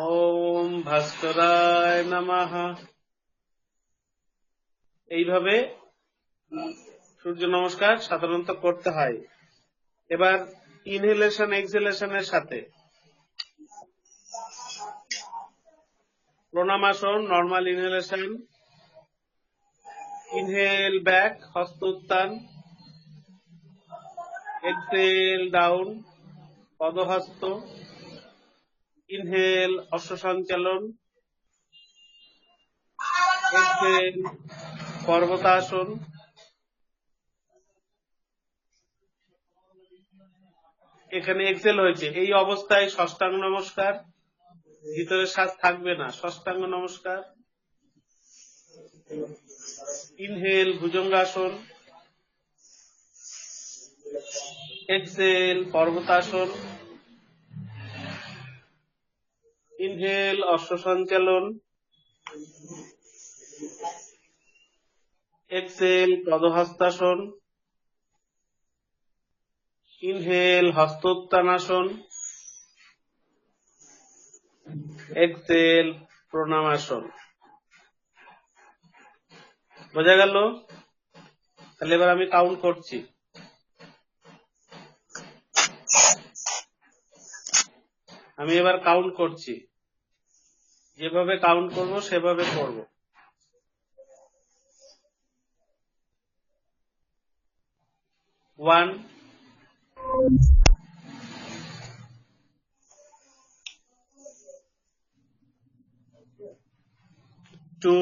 ওম ভাস্করায় নমঃ। এইভাবে সূর্য নমস্কার সাধারণত করতে হয়। এবার ইনহেলেশন এক্সহেলেশনের সাথে প্রণামাসন, নর্মাল ইনহেলেশন। ইনহেল ব্যাক হস্ত উত্থান। এক্সহেল ডাউন পদহস্ত। ইনহেল অশ্ব সঞ্চালন। এক্সহেল পর্বতাসন। এখানে এক্সেল হয়েছে। এই অবস্থায় ষষ্ঠাঙ্গ নমস্কার, ভিতরে শ্বাস থাকবে না। ষষ্ঠাঙ্গ নমস্কার। ইনহেল ভুজঙ্গাসন। এক্সেল পর্বতাসন। ইনহেল অশ্ব সঞ্চালন। এক্সেল পদহস্তাসন। ইনহেল হস্তোত্তানাসন। এক্সেল প্রণামাসন। বোঝা গেল? তাহলে এবার আমি কাউন্ট করছি। যেভাবে কাউন্ট করব সেভাবে করব। 1 2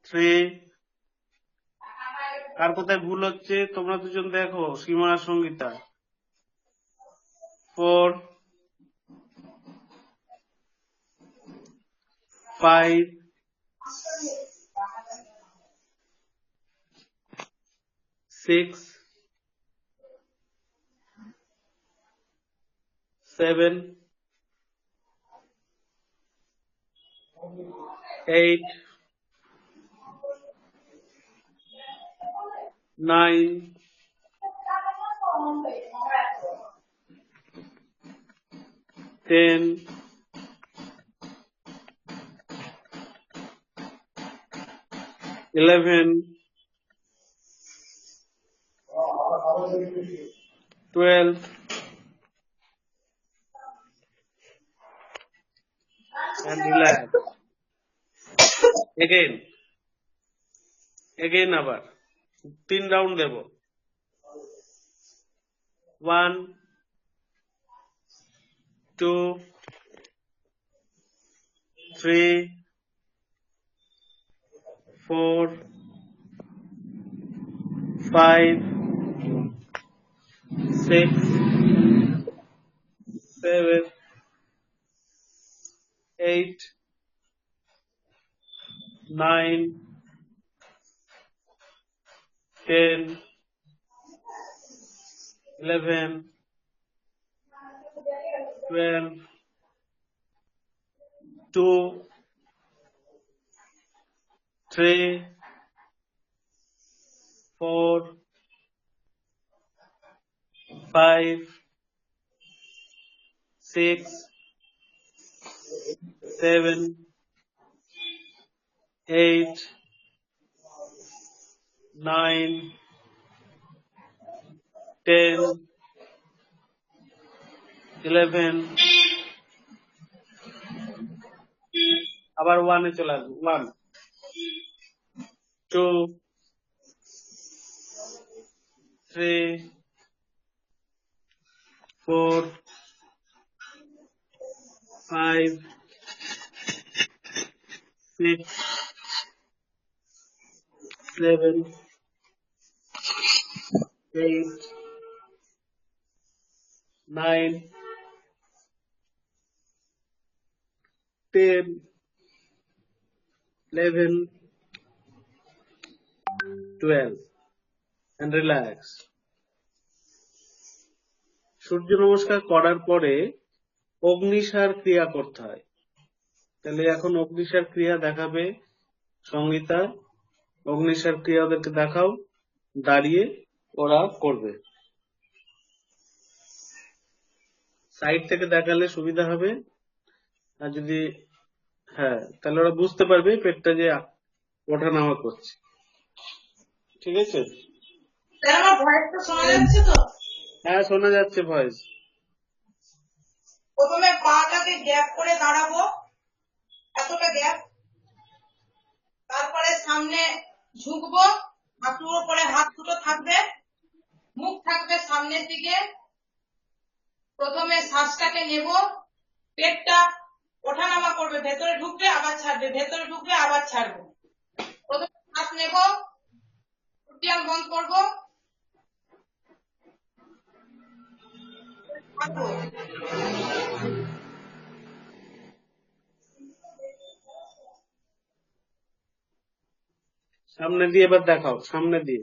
3 কার কোথায় ভুল হচ্ছে তোমরা দুজন দেখো, সীমা আর সঙ্গীতা। 4 5 6 7 8 9 10 11 12 and relax. Again আবার 3 রাউন্ড দেব। 1 2 3 4 5 6 7 8 9 10 11 12 2 3 4 5 6 7 8 9 10 11 আবার 1 এ চলে আসবো। 1 2 3 4 5 6 7 8 9 10 11 12 and relax. সূর্য নমস্কার করার পরে অগ্নিসার ক্রিয়া করতে হয়। তাহলে এখন অগ্নিসার ক্রিয়া দেখাবে সঙ্গীতা। অগ্নিসার ক্রিয়া ওদেরকে দেখাও, দাঁড়িয়ে ওরা করবে। সাইড থেকে দেখালে সুবিধা হবে, আর যদি তাহলে ওরা বুঝতে পারবে পেটটা যে ওঠা নামা করছে। ঠিক আছে? স্যার আমার ভয়েসটা শোনা যাচ্ছে তো? হ্যাঁ, শোনা যাচ্ছে ভয়েস। প্রথমে পাটাকে গ্যাপ করে দাঁড়াবো, এতটা গ্যাপ। তারপরে সামনে ঝুঁকবো, হাঁটুর উপরে হাত দুটো থাকবে, মুখ থাকবে সামনের দিকে। প্রথমে শ্বাসটাকে নেব, পেটটা ওঠানামা করবে, ভেতরে ঢুকবে আবার ছাড়বে, ভেতরে ঢুকবে আবার ছাড়বো। প্রথমে শ্বাস নেব, উদ্যান বন্ধ করবো, সামনে দিয়ে এবার দেখাও, সামনে দিয়ে।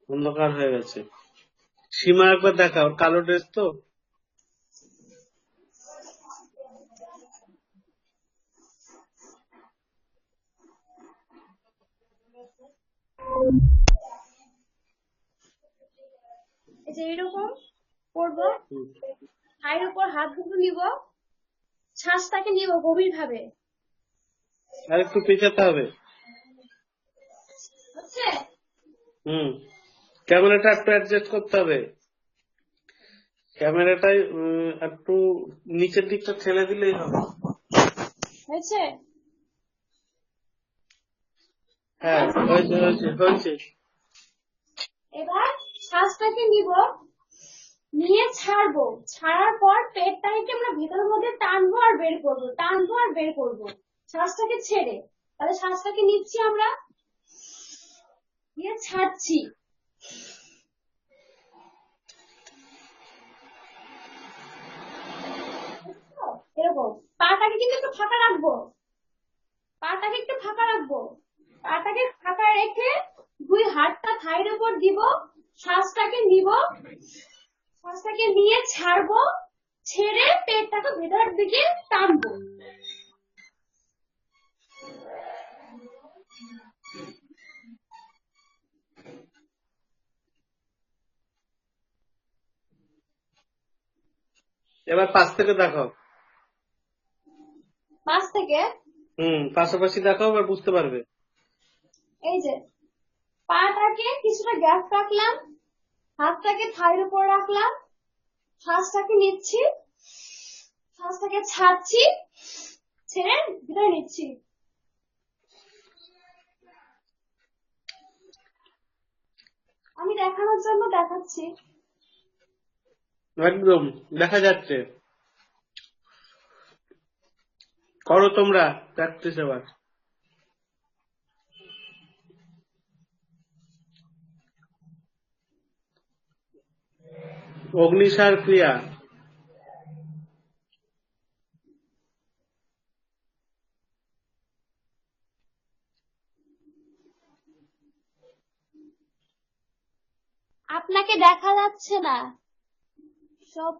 অন্ধকার হয়ে গেছে। সীমা একবার দেখাও, কালো ড্রেস তো। এই যে এরকম করবো, থাইয়ের উপর হাত দুটো নিব, শ্বাসটাকে নিব গভীর ভাবে। আর একটু পেঁচাতে হবে। হচ্ছে? ক্যামেরাটা একটু অ্যাডজাস্ট করতে হবে। ক্যামেরাটাই একটু নিচের দিকটা ঠেলে দিলেই হবে। হয়েছে? হ্যাঁ, হয়েছে হয়েছে হয়েছে। এবার শ্বাসটাকে নিব, নিয়ে ছাড়বো, ছাড়ার পর পেটটাকে আমরা ভেতরের মধ্যে টানবো আর বের করবো, টানবো আর বের করবো শ্বাসটাকে ছেড়ে। তাহলে শ্বাসটাকে নিচ্ছি আমরা, নিয়ে ছাড়ছি। এরকম পাটাকে কিন্তু একটু ফাঁকা রাখবো, পাটাকে একটু ফাঁকা রাখবো, পাটাকে ফাঁকা রেখে দুই হাতটা থাইয়ের উপর দিব, শ্বাসটাকে নিব, শ্বাসটাকে নিয়ে ছাড়বো, ছেড়ে পেটটাকে ভেতরের দিকে টানবো। এবার পাশ থেকে দেখাও। পাশ থেকে? পাশাপাশি দেখাও, এবার বুঝতে পারবে। এই যে পাটাকে কিছুটা গ্যাপ রাখলাম, হাতটাকে থাইয়ের উপর রাখলাম, শ্বাসটাকে নিচ্ছি, শ্বাসটাকে ছাড়ছি, ছেড়ে ভিতরে নিচ্ছি। আমি দেখানোর জন্য দেখাচ্ছি। একদম দেখা যাচ্ছে। করো তোমরা প্র্যাকটিস এবার। অগ্নিসার ক্রিয়া। আপনাকে দেখা যাচ্ছে না সব।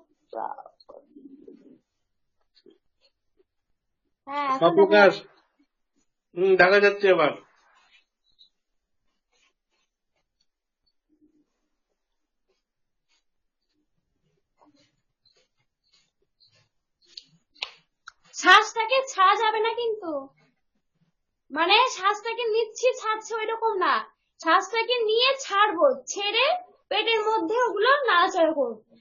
হ্যাঁ, এখন দেখা অপ্রকাশ, যাচ্ছে। দেখা যাচ্ছে এবার। শ্বাসটাকে ছাড়া যাবে না কিন্তু, মানে শ্বাসটাকে নিচ্ছি ছাড়ছি ওইরকম না, শ্বাসটাকে নিয়ে ছাড়বো, ছেড়ে পেটের মধ্যে ওগুলো নাড়াচাড়া করবো।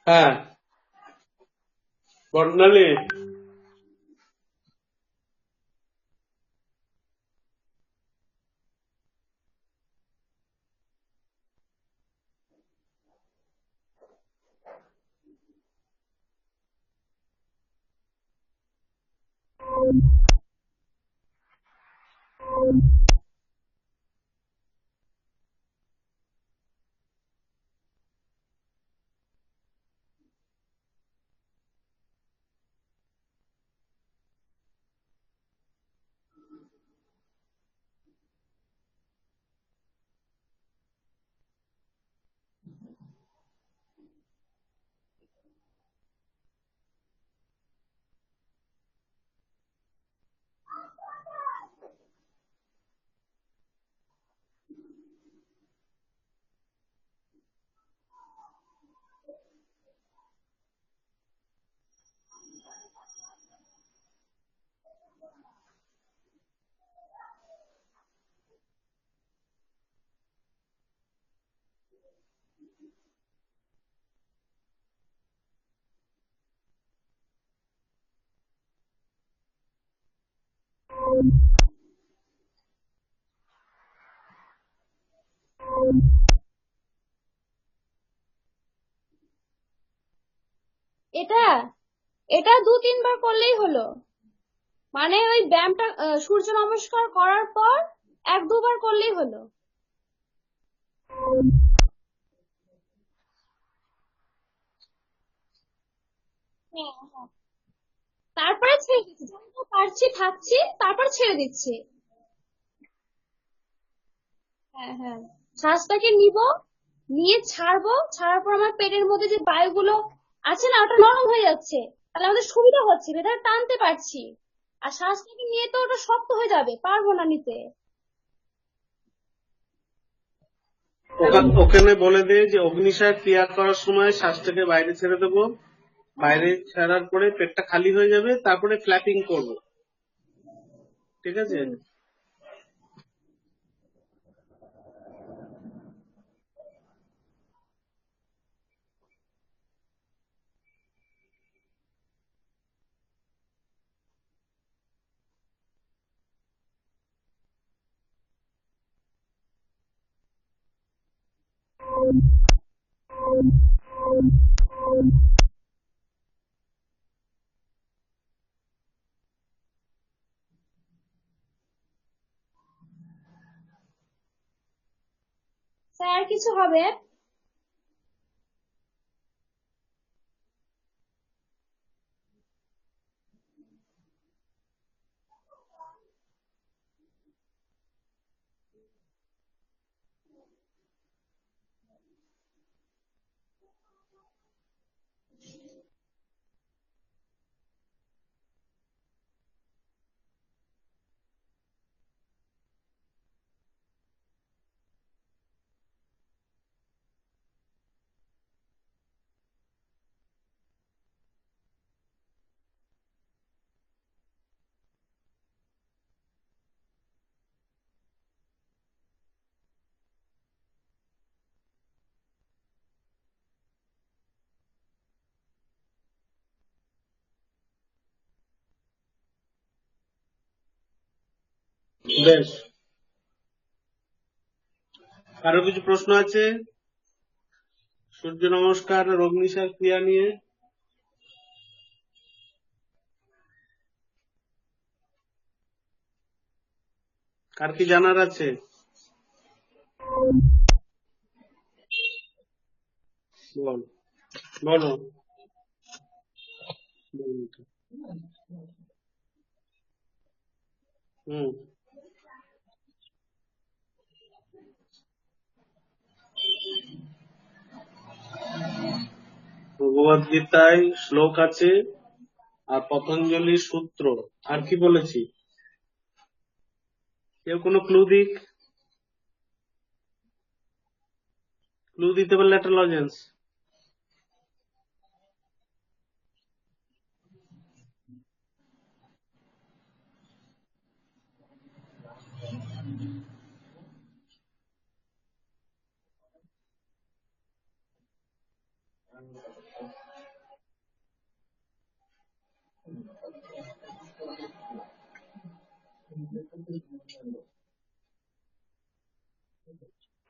হ্যাঁ বর্ণালী, এটা এটা 2-3 বার করলেই হলো, মানে ওই ব্যায়ামটা সূর্য নমস্কার করার পর 1-2 বার করলেই হলো। হ্যাঁ, হ্যাঁ। তারপরে ছেড়ে দিচ্ছি, যতটা পারছি থাকছি, তারপর ছেড়ে দিচ্ছি। হ্যাঁ, হ্যাঁ। শ্বাসটাকে নিব, নিয়ে ছাড়বো, ছাড়ার পর আমার পেটের মধ্যে যে বায়ুগুলো আছে না, ওটা নরম হয়ে যাচ্ছে, তাহলে আমাদের সুবিধা হচ্ছে, ভেতরে টানতে পারছি। আর শ্বাসটাকে নিয়ে তো ওটা শক্ত হয়ে যাবে, পারবো না নিতে। ওখানে বলে দে যে অগ্নিসার ক্রিয়া করার সময় শ্বাসটাকে বাইরে ছেড়ে দেবো, বাইরে ছাড়ার পরে পেটটা খালি হয়ে যাবে, তারপরে ফ্ল্যাপিং করব। ঠিক আছে? স্যার কিছু হবে? বেশ, কারো কিছু প্রশ্ন আছে সূর্য নমস্কার আর অগ্নিসার ক্রিয়া নিয়ে? কার কি জানার আছে? বল, বলো। হুম, ভগবদ গীতায় শ্লোক আছে আর পতঞ্জলির সূত্র। আর কি বলেছি? কেউ কোনো ক্লু দিক, ক্লু দিতে পারলে একটা lozenges.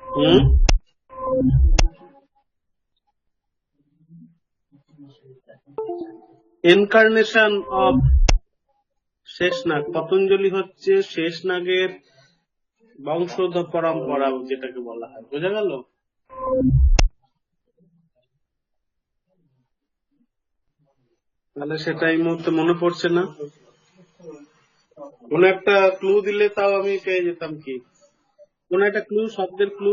Hmm, incarnation of Sheshnag. Patanjali হচ্ছে শেষনাগের বংশধর পরম্পরা যেটাকে বলা হয়, বোঝা গেল? তাহলে সেটা এই মুহূর্তে মনে পড়ছে না। কোন একটা ক্লু দিলে তাও আমি পেয়ে যেতাম। কি কোন একটা ক্লু, শব্দের ক্লু?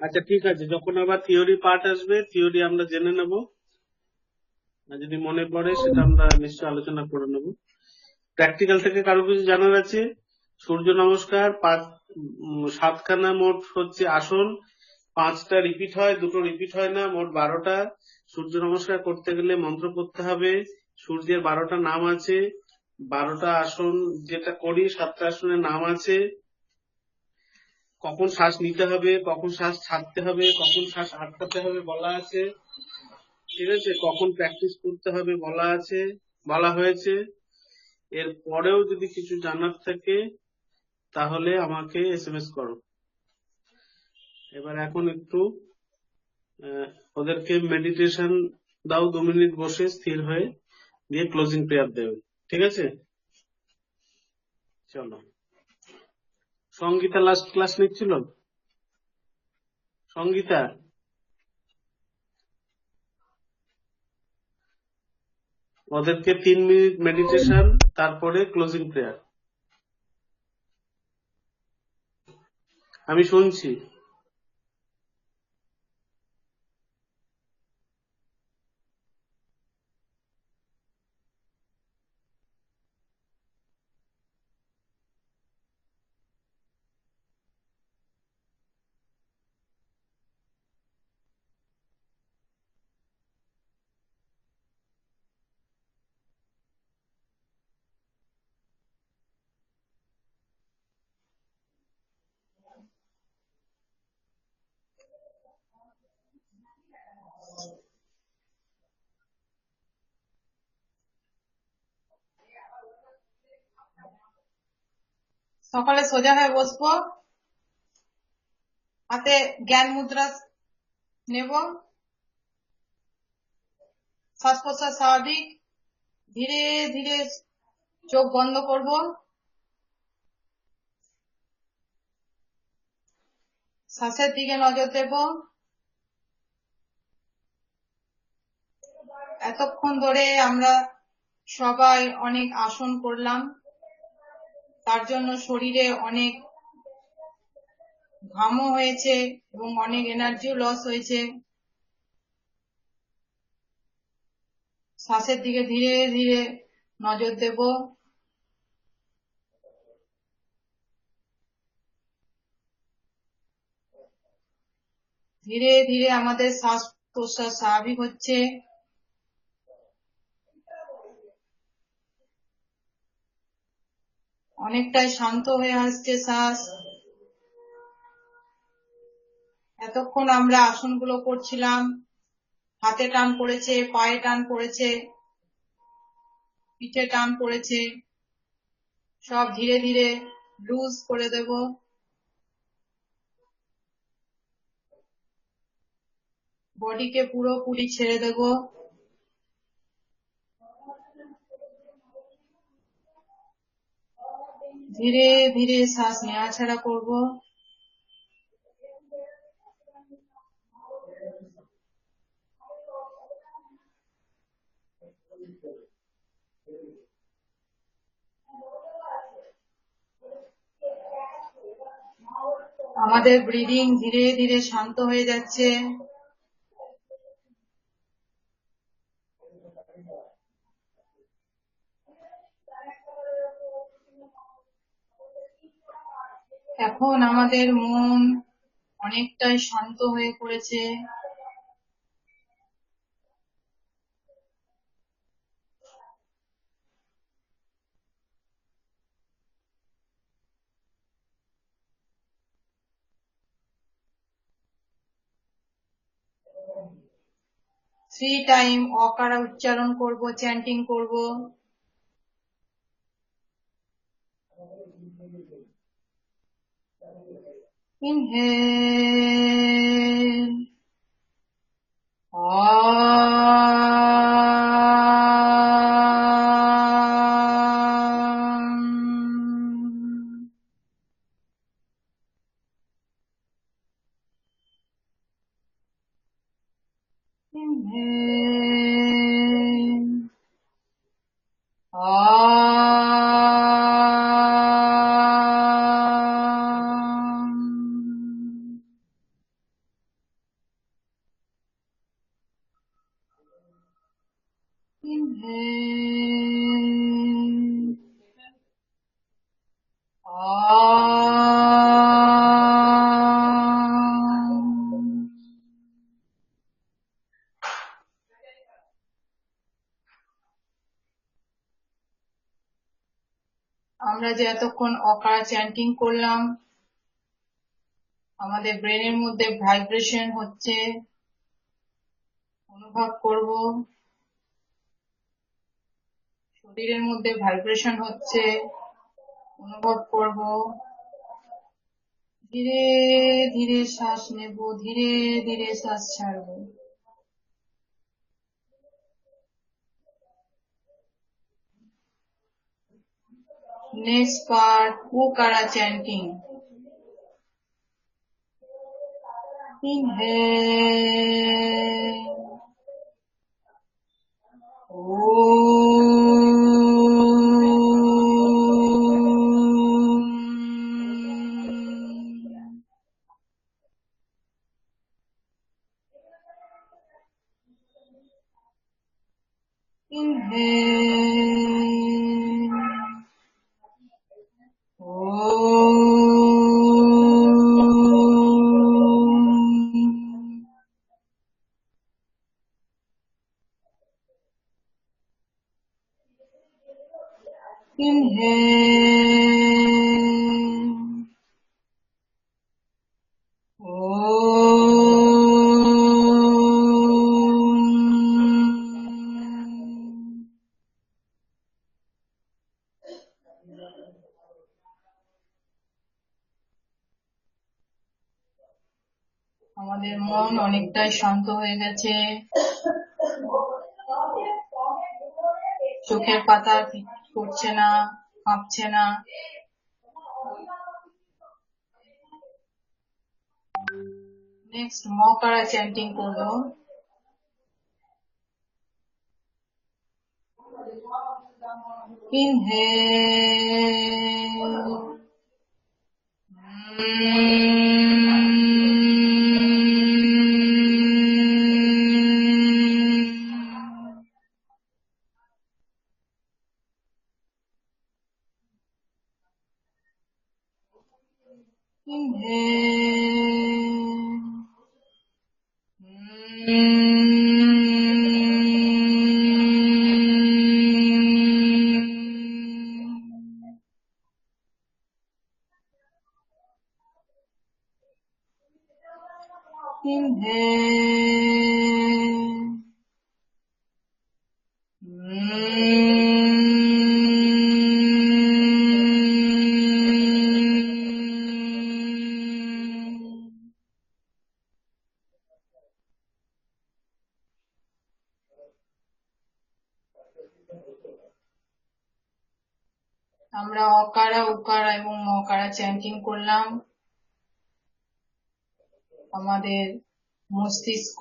আচ্ছা ঠিক আছে, যখন আবার থিওরি পার্ট আসবে থিওরি আমরা জেনে নেব, আর যদি মনে পড়ে সেটা আমরা নিশ্চয় আলোচনা করে নেব। প্র্যাকটিক্যাল থেকে কারো কিছু জানার আছে? সূর্য নমস্কার 7খানা মোট হচ্ছে আসন, 5টা রিপিট হয়, 2টো রিপিট হয় না, মোট 12টা। সূর্য নমস্কার করতে গেলে মন্ত্র করতে হবে। সূর্যের 12টা নাম আছে, 12টা আসন যেটা করি 7টা আসনের নাম আছে। কখন শ্বাস নিতে হবে, কখন শ্বাস ছাড়তে হবে, কখন শ্বাস আটকাতে হবে বলা আছে, ঠিক আছে? কখন প্র্যাকটিস করতে হবে বলা আছে, বলা হয়েছে। এর পরেও যদি কিছু জানার থাকে তাহলে আমাকে এসএমএস করো। এবার এখন একটু ওদেরকে মেডিটেশন দাও, 2 মিনিট বসে স্থির হয়ে, দিয়ে ক্লোজিং প্রেয়ার দেবে, ঠিক আছে? চলো। সঙ্গীতা লাস্ট ক্লাস নিচ্ছিল। সঙ্গীতা, ওদেরকে 3 মিনিট মেডিটেশন, তারপরে ক্লোজিং প্রেয়ার। আমি শুনছি। সকালে সোজা হয়ে বসবো, হাতে জ্ঞান মুদ্রা নেব, শ্বাস প্রশ্বাস স্বাভাবিক, ধীরে ধীরে চোখ বন্ধ করব, শ্বাসের দিকে নজর দেব। এতক্ষণ ধরে আমরা সবাই অনেক আসন করলাম, তার জন্য শরীরে অনেক ঘামও হয়েছে এবং অনেক এনার্জিও লস হয়েছে। শ্বাসের দিকে ধীরে ধীরে নজর দেব। ধীরে ধীরে আমাদের শ্বাস প্রশ্বাস স্বাভাবিক হচ্ছে। অনেকটাই শান্ত হয়ে আসছে শ্বাস। এতক্ষণ আমরা আসনগুলো করছিলাম, হাতে টান পড়েছে, পায়ে টান পড়েছে, পিঠে টান পড়েছে, সব ধীরে ধীরে লুজ করে দেব। বডিকে পুরোপুরি ছেড়ে দেব। ধীরে ধীরে শ্বাস নেওয়া ছাড়া করব। আমাদের ব্রিদিং ধীরে ধীরে শান্ত হয়ে যাচ্ছে। এখন আমাদের মন অনেকটাই শান্ত হয়ে পড়েছে। থ্রি টাইম অকারা উচ্চারণ করব, চ্যান্টিং করব। ইনহেল, inhale, inhale, আমরা যে এতক্ষণ অকারা চ্যান্টিং করলাম, আমাদের ব্রেনের মধ্যে ভাইব্রেশন হচ্ছে, অনুভব করব। শরীরের মধ্যে ভাইব্রেশন হচ্ছে, অনুভব করব। ধীরে ধীরে শ্বাস নেব, ধীরে ধীরে শ্বাস ছাড়ব। নেক্সট পার্ট, ওকারা চ্যান্টিং। Inhale, inhale, inhale, আমাদের মন অনেকটাই শান্ত হয়ে গেছে। চোখের পাতা করছে না, কাঁপছে না। নেক্সট মকারা চ্যান্টিং করবো। Inhale, inhale, inhale, আমরা অকারা উকারা এবং মকারা চ্যান্টিং করলাম। আমাদের মস্তিষ্ক,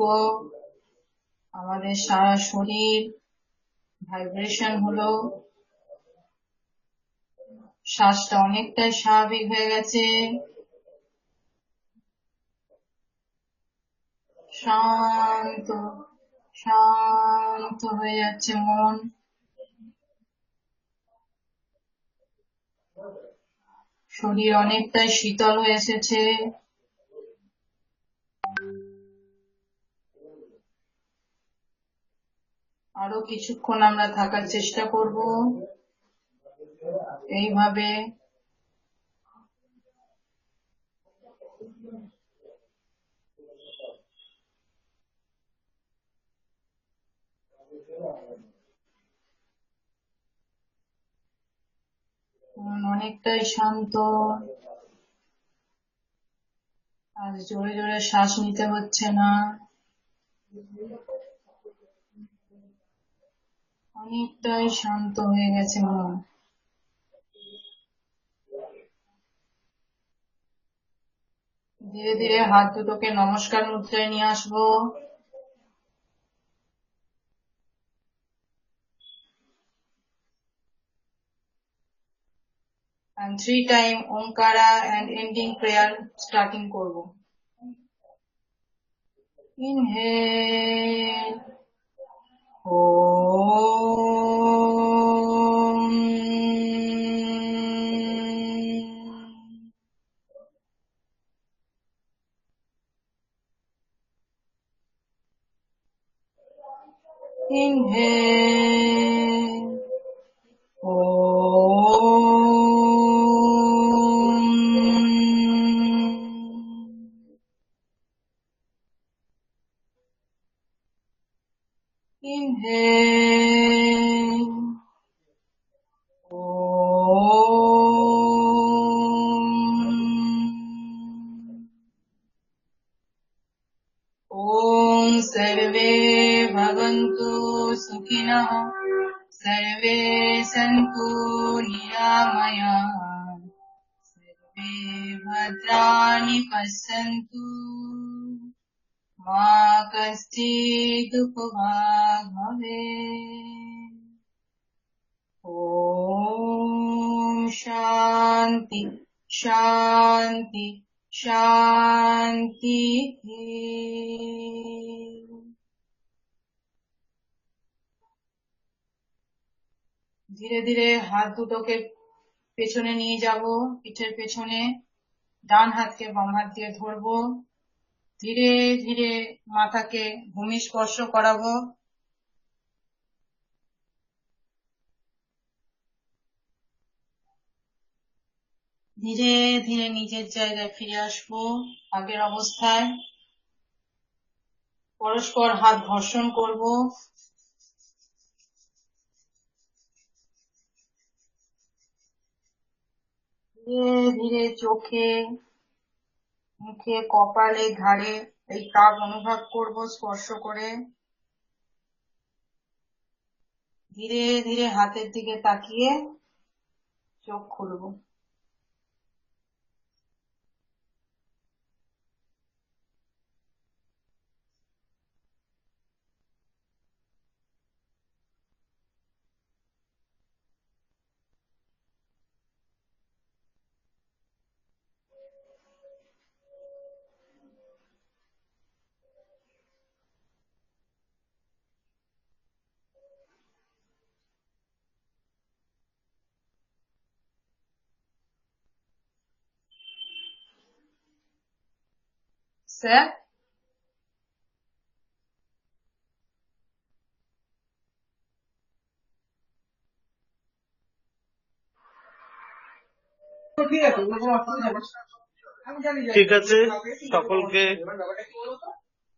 আমাদের সারা শরীর ভাইব্রেশন হলো, শ্বাসটা অনেকটাই স্বাভাবিক হয়ে গেছে। শান্ত শান্ত হয়ে যাচ্ছে মন। শরীর অনেকটাই শীতল হয়ে এসেছে। আরো কিছুক্ষণ আমরা থাকার চেষ্টা করব এইভাবে। মন অনেকটাই শান্ত। আর জোরে জোরে শ্বাস নিতে হচ্ছে না, অনেকটাই শান্ত হয়ে গেছে মন। ধীরে ধীরে হাত দুটোকে নমস্কার মুদ্রায় নিয়ে আসবো। and 3 time Omkara and ending prayer starting করব। Inhale. Om. Inhale. Om. Inhale. Om Sarve Bhavantu Sukhinah Sarve Santu Niramayah Sarve Bhadrani Passantu Ma Kaschid Upabhag Bhavet. Om Shanti Shanti Shanti. ধীরে ধীরে হাত দুটোকে পেছনে নিয়ে যাব, পিঠের পেছনে। ডান হাতকে বাম হাত দিয়ে ধরবো। ধীরে ধীরে মাথাকে ভূমি স্পর্শ করাবো। ধীরে ধীরে নিজের জায়গায় ফিরে আসবো আগের অবস্থায়। পরস্পর হাত ঘর্ষণ করব। ধীরে ধীরে চোখে, মুখে, কপালে, ঘাড়ে এই তাপ অনুভব করব স্পর্শ করে। ধীরে ধীরে হাতের দিকে তাকিয়ে চোখ খুলব। স্যার, ঠিক আছে, সকলকে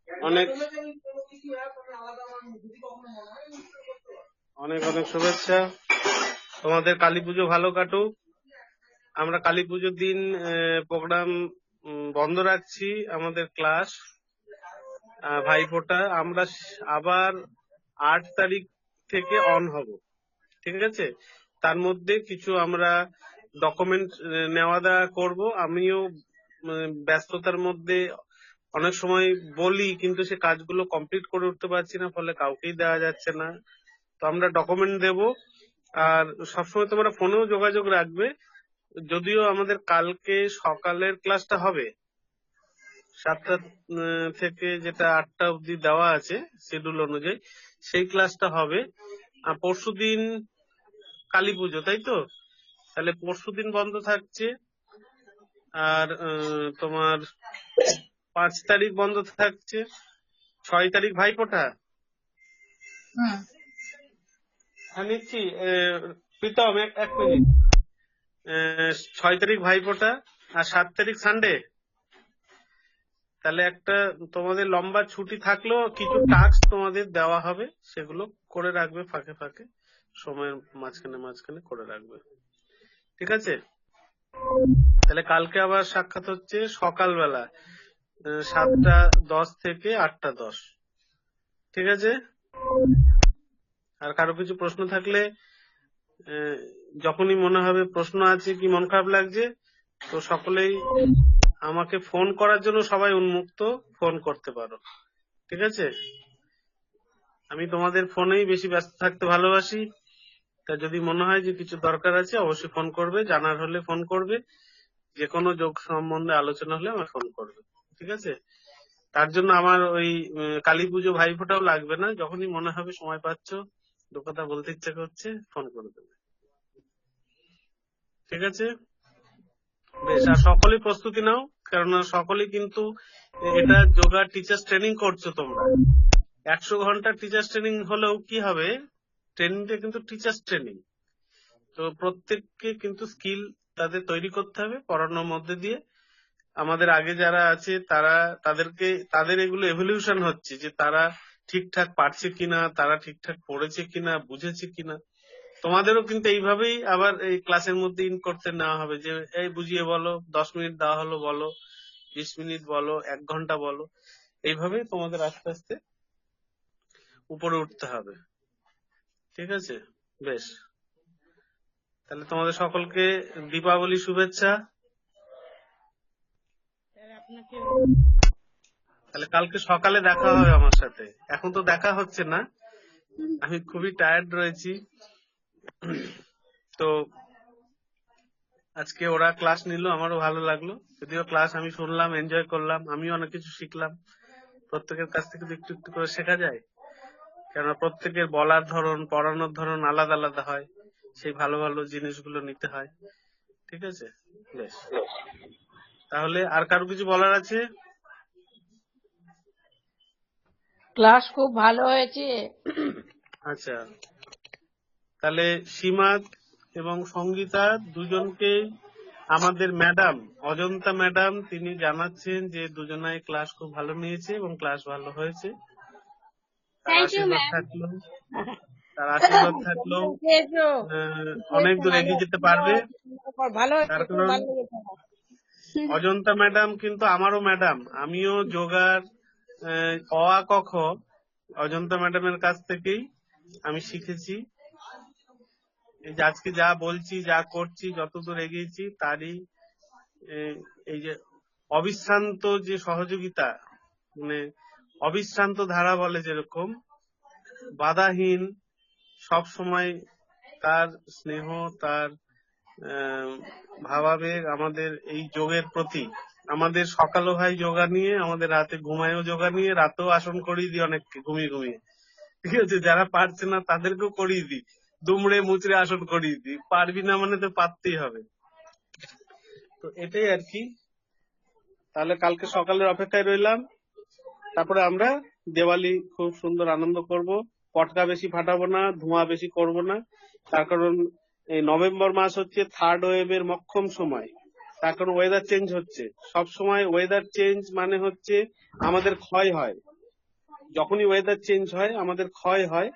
অনেক অনেক অনেক শুভেচ্ছা। তোমাদের কালী পুজো ভালো কাটুক। আমরা কালী পুজোর দিন প্রোগ্রাম বন্ধ রাখছি, আমাদের ক্লাস ভাইফোঁটা। আমরা আবার 8 তারিখ থেকে অন হব, ঠিক আছে? তার মধ্যে কিছু আমরা ডকুমেন্ট নেওয়া দেওয়া করবো। আমিও ব্যস্ততার মধ্যে অনেক সময় বলি, কিন্তু সে কাজগুলো কমপ্লিট করে উঠতে পারছি না, ফলে কাউকেই দেওয়া যাচ্ছে না। তো আমরা ডকুমেন্ট দেব, আর সবসময় তোমরা ফোনেও যোগাযোগ রাখবে। যদিও আমাদের কালকে সকালের ক্লাসটা হবে 7টা থেকে, যেটা 8টা অবধি দেওয়া আছে শিডিউল অনুযায়ী, সেই ক্লাসটা হবে। আর পরশুদিন কালী পুজো, তাই তো? তাহলে পরশুদিন বন্ধ থাকছে। আর তোমার 5 তারিখ বন্ধ থাকছে। 6 তারিখ ভাইফোঁটা। নিচ্ছি প্রীতম, এক মিনিট। 6 তারিখ ভাইফোঁটা আর 7 তারিখ সানডে। তাহলে একটা তোমাদের লম্বা ছুটি থাকলেও কিছু টাস্ক তোমাদের দেওয়া হবে, সেগুলো করে রাখবে ফাঁকে ফাঁকে, সময়ের মাঝখানে করে রাখবে। ঠিক আছে? তাহলে কালকে আবার সাক্ষাৎ হচ্ছে সকালবেলা 7:10 থেকে 8:10। ঠিক আছে? আর কারো কিছু প্রশ্ন থাকলে যখনই মনে হবে প্রশ্ন আছে কি মন খারাপ লাগছে, তো সকলেই আমাকে ফোন করার জন্য সবাই উন্মুক্ত, ফোন করতে পারো। ঠিক আছে? আমি তোমাদের ফোনেই বেশি ব্যস্ত থাকতে ভালোবাসি। তা যদি মনে হয় যে কিছু দরকার আছে, অবশ্যই ফোন করবে। জানার হলে ফোন করবে, যে কোনো যোগ সম্বন্ধে আলোচনা হলে আমার ফোন করবে। ঠিক আছে? তার জন্য আমার ওই কালী পুজো ভাইফোঁটাও লাগবে না। যখনই মনে হবে সময় পাচ্ছ, দু কথা বলতে ইচ্ছা করছে, ফোন করে দেবে। ঠিক আছে? বেশ। আর সকলেই প্রস্তুতি নাও, কেননা সকলেই কিন্তু এটা যোগা টিচার্স ট্রেনিং করছো তোমরা। 100 ঘন্টা টিচার্স ট্রেনিং হলেও কি হবে, ট্রেনিংটা কিন্তু টিচার্স ট্রেনিং। তো প্রত্যেককে কিন্তু স্কিল তাদের তৈরি করতে হবে পড়ানোর মধ্যে দিয়ে। আমাদের আগে যারা আছে তাদের এগুলো এভলিউশন হচ্ছে, যে তারা ঠিকঠাক পারছে কিনা, তারা ঠিকঠাক পড়েছে কিনা, বুঝেছে কিনা। তোমাদেরও কিন্তু এইভাবেই আবার এই ক্লাসের মধ্যে ইন করতে নেওয়া হবে, যে এই বুঝিয়ে বলো, 10 মিনিট দেওয়া হলো বলো, 20 মিনিট বলো, 1 ঘন্টা বলো। এইভাবেই তোমাদের আস্তে আস্তে উপরে উঠতে হবে। ঠিক আছে? বেশ। তাহলে তোমাদের সকলকে দীপাবলি শুভেচ্ছা। স্যার আপনাকে তাহলে কালকে সকালে দেখা হবে আমার সাথে। এখন তো দেখা হচ্ছে না, আমি খুবই টায়ার্ড রয়েছি। তো আজকে ওরা ক্লাস নিল, আমারও ভালো লাগলো। যদিও ক্লাস আমি শুনলাম, এনজয় করলাম, আমিও অনেক কিছু শিখলাম। প্রত্যেকের কাছ থেকে একটু একটু করে শেখা যায়, কেননা প্রত্যেকের বলার ধরন, পড়ানোর ধরন আলাদা আলাদা হয়। সেই ভালো ভালো জিনিসগুলো নিতে হয়। ঠিক আছে? বেশ। তাহলে আর কারো কিছু বলার আছে? ক্লাস খুব ভালো হয়েছে। আচ্ছা, তাহলে সীমাদ এবং সঙ্গীতা দুজনকে আমাদের ম্যাডাম অজন্তা ম্যাডাম তিনি জানাচ্ছেন যে দুজনাই ক্লাস খুব ভালো নিয়েছে এবং ক্লাস ভালো হয়েছে। তার থ্যাংক ইউ আশীর্বাদ ম্যাম। থাকলো, অনেক দূর এগিয়ে যেতে পারবে। তার কারণ অজন্তা ম্যাডাম কিন্তু আমারও ম্যাডাম। আমিও যোগার অ আ ক খ অজন্তা ম্যাডামের কাছ থেকেই আমি শিখেছি। এই যে আজকে যা বলছি, যা করছি, যতদূর এগিয়েছি, তারই এই যে অবিশ্রান্ত যে সহযোগিতা, মানে অবিশ্রান্ত ধারা বলে যেরকম, বাধাহীন সব সময় তার স্নেহ, তার ভাবাবেগ আমাদের এই যোগের প্রতি। আমাদের সকালও হয় যোগা নিয়ে, আমাদের রাতে ঘুমায়ও যোগা নিয়ে, রাতেও আসন করিয়ে দিই অনেককে ঘুমিয়ে ঘুমিয়ে। ঠিক আছে? যারা পারছে না তাদেরকেও করিয়ে দিই, দুমড়ে মুচড়ে আসন করিয়ে দিই। পারবি না মানে তো পারতেই হবে। তো এটাই আর কি। তাহলে কালকে সকালের অপেক্ষায় রইলাম। তারপরে আমরা দেওয়ালি খুব সুন্দর আনন্দ করব। পটকা বেশি ফাটাবো না, ধোঁয়া বেশি করব না। তার কারণ এই নভেম্বর মাস হচ্ছে থার্ড ওয়েভের মক্ষম সময়। তার কারণ ওয়েদার চেঞ্জ হচ্ছে। সব সময় ওয়েদার চেঞ্জ মানে হচ্ছে আমাদের ক্ষয় হয়। যখনই ওয়েদার চেঞ্জ হয় আমাদের ক্ষয় হয়।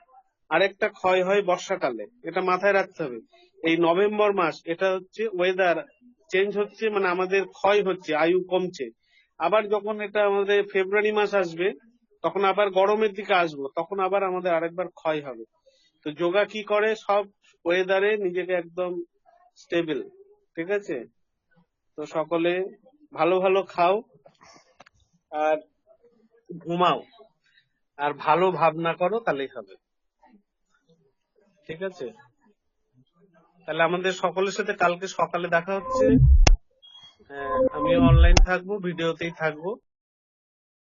আরেকটা ক্ষয় হয় বর্ষাকালে, এটা মাথায় রাখতে হবে। এই নভেম্বর মাস এটা হচ্ছে ওয়েদার চেঞ্জ হচ্ছে, মানে আমাদের ক্ষয় হচ্ছে, আয়ু কমছে। আবার যখন এটা আমাদের ফেব্রুয়ারি মাস আসবে, তখন আবার গরমের দিকে আসবো, তখন আবার আমাদের আরেকবার ক্ষয় হবে। তো যোগা কি করে, সব ওয়েদারে নিজেকে একদম স্টেবল, ঠিক আছে? তো সকলে ভালো ভালো খাও আর ঘুমাও আর ভালো ভাবনা করো, তাহলেই হবে, ঠিক আছে? তাহলে আমাদের সকলের সাথে কালকে সকালে দেখা হচ্ছে। আমিও অনলাইন থাকবো, ভিডিওতেই থাকবো।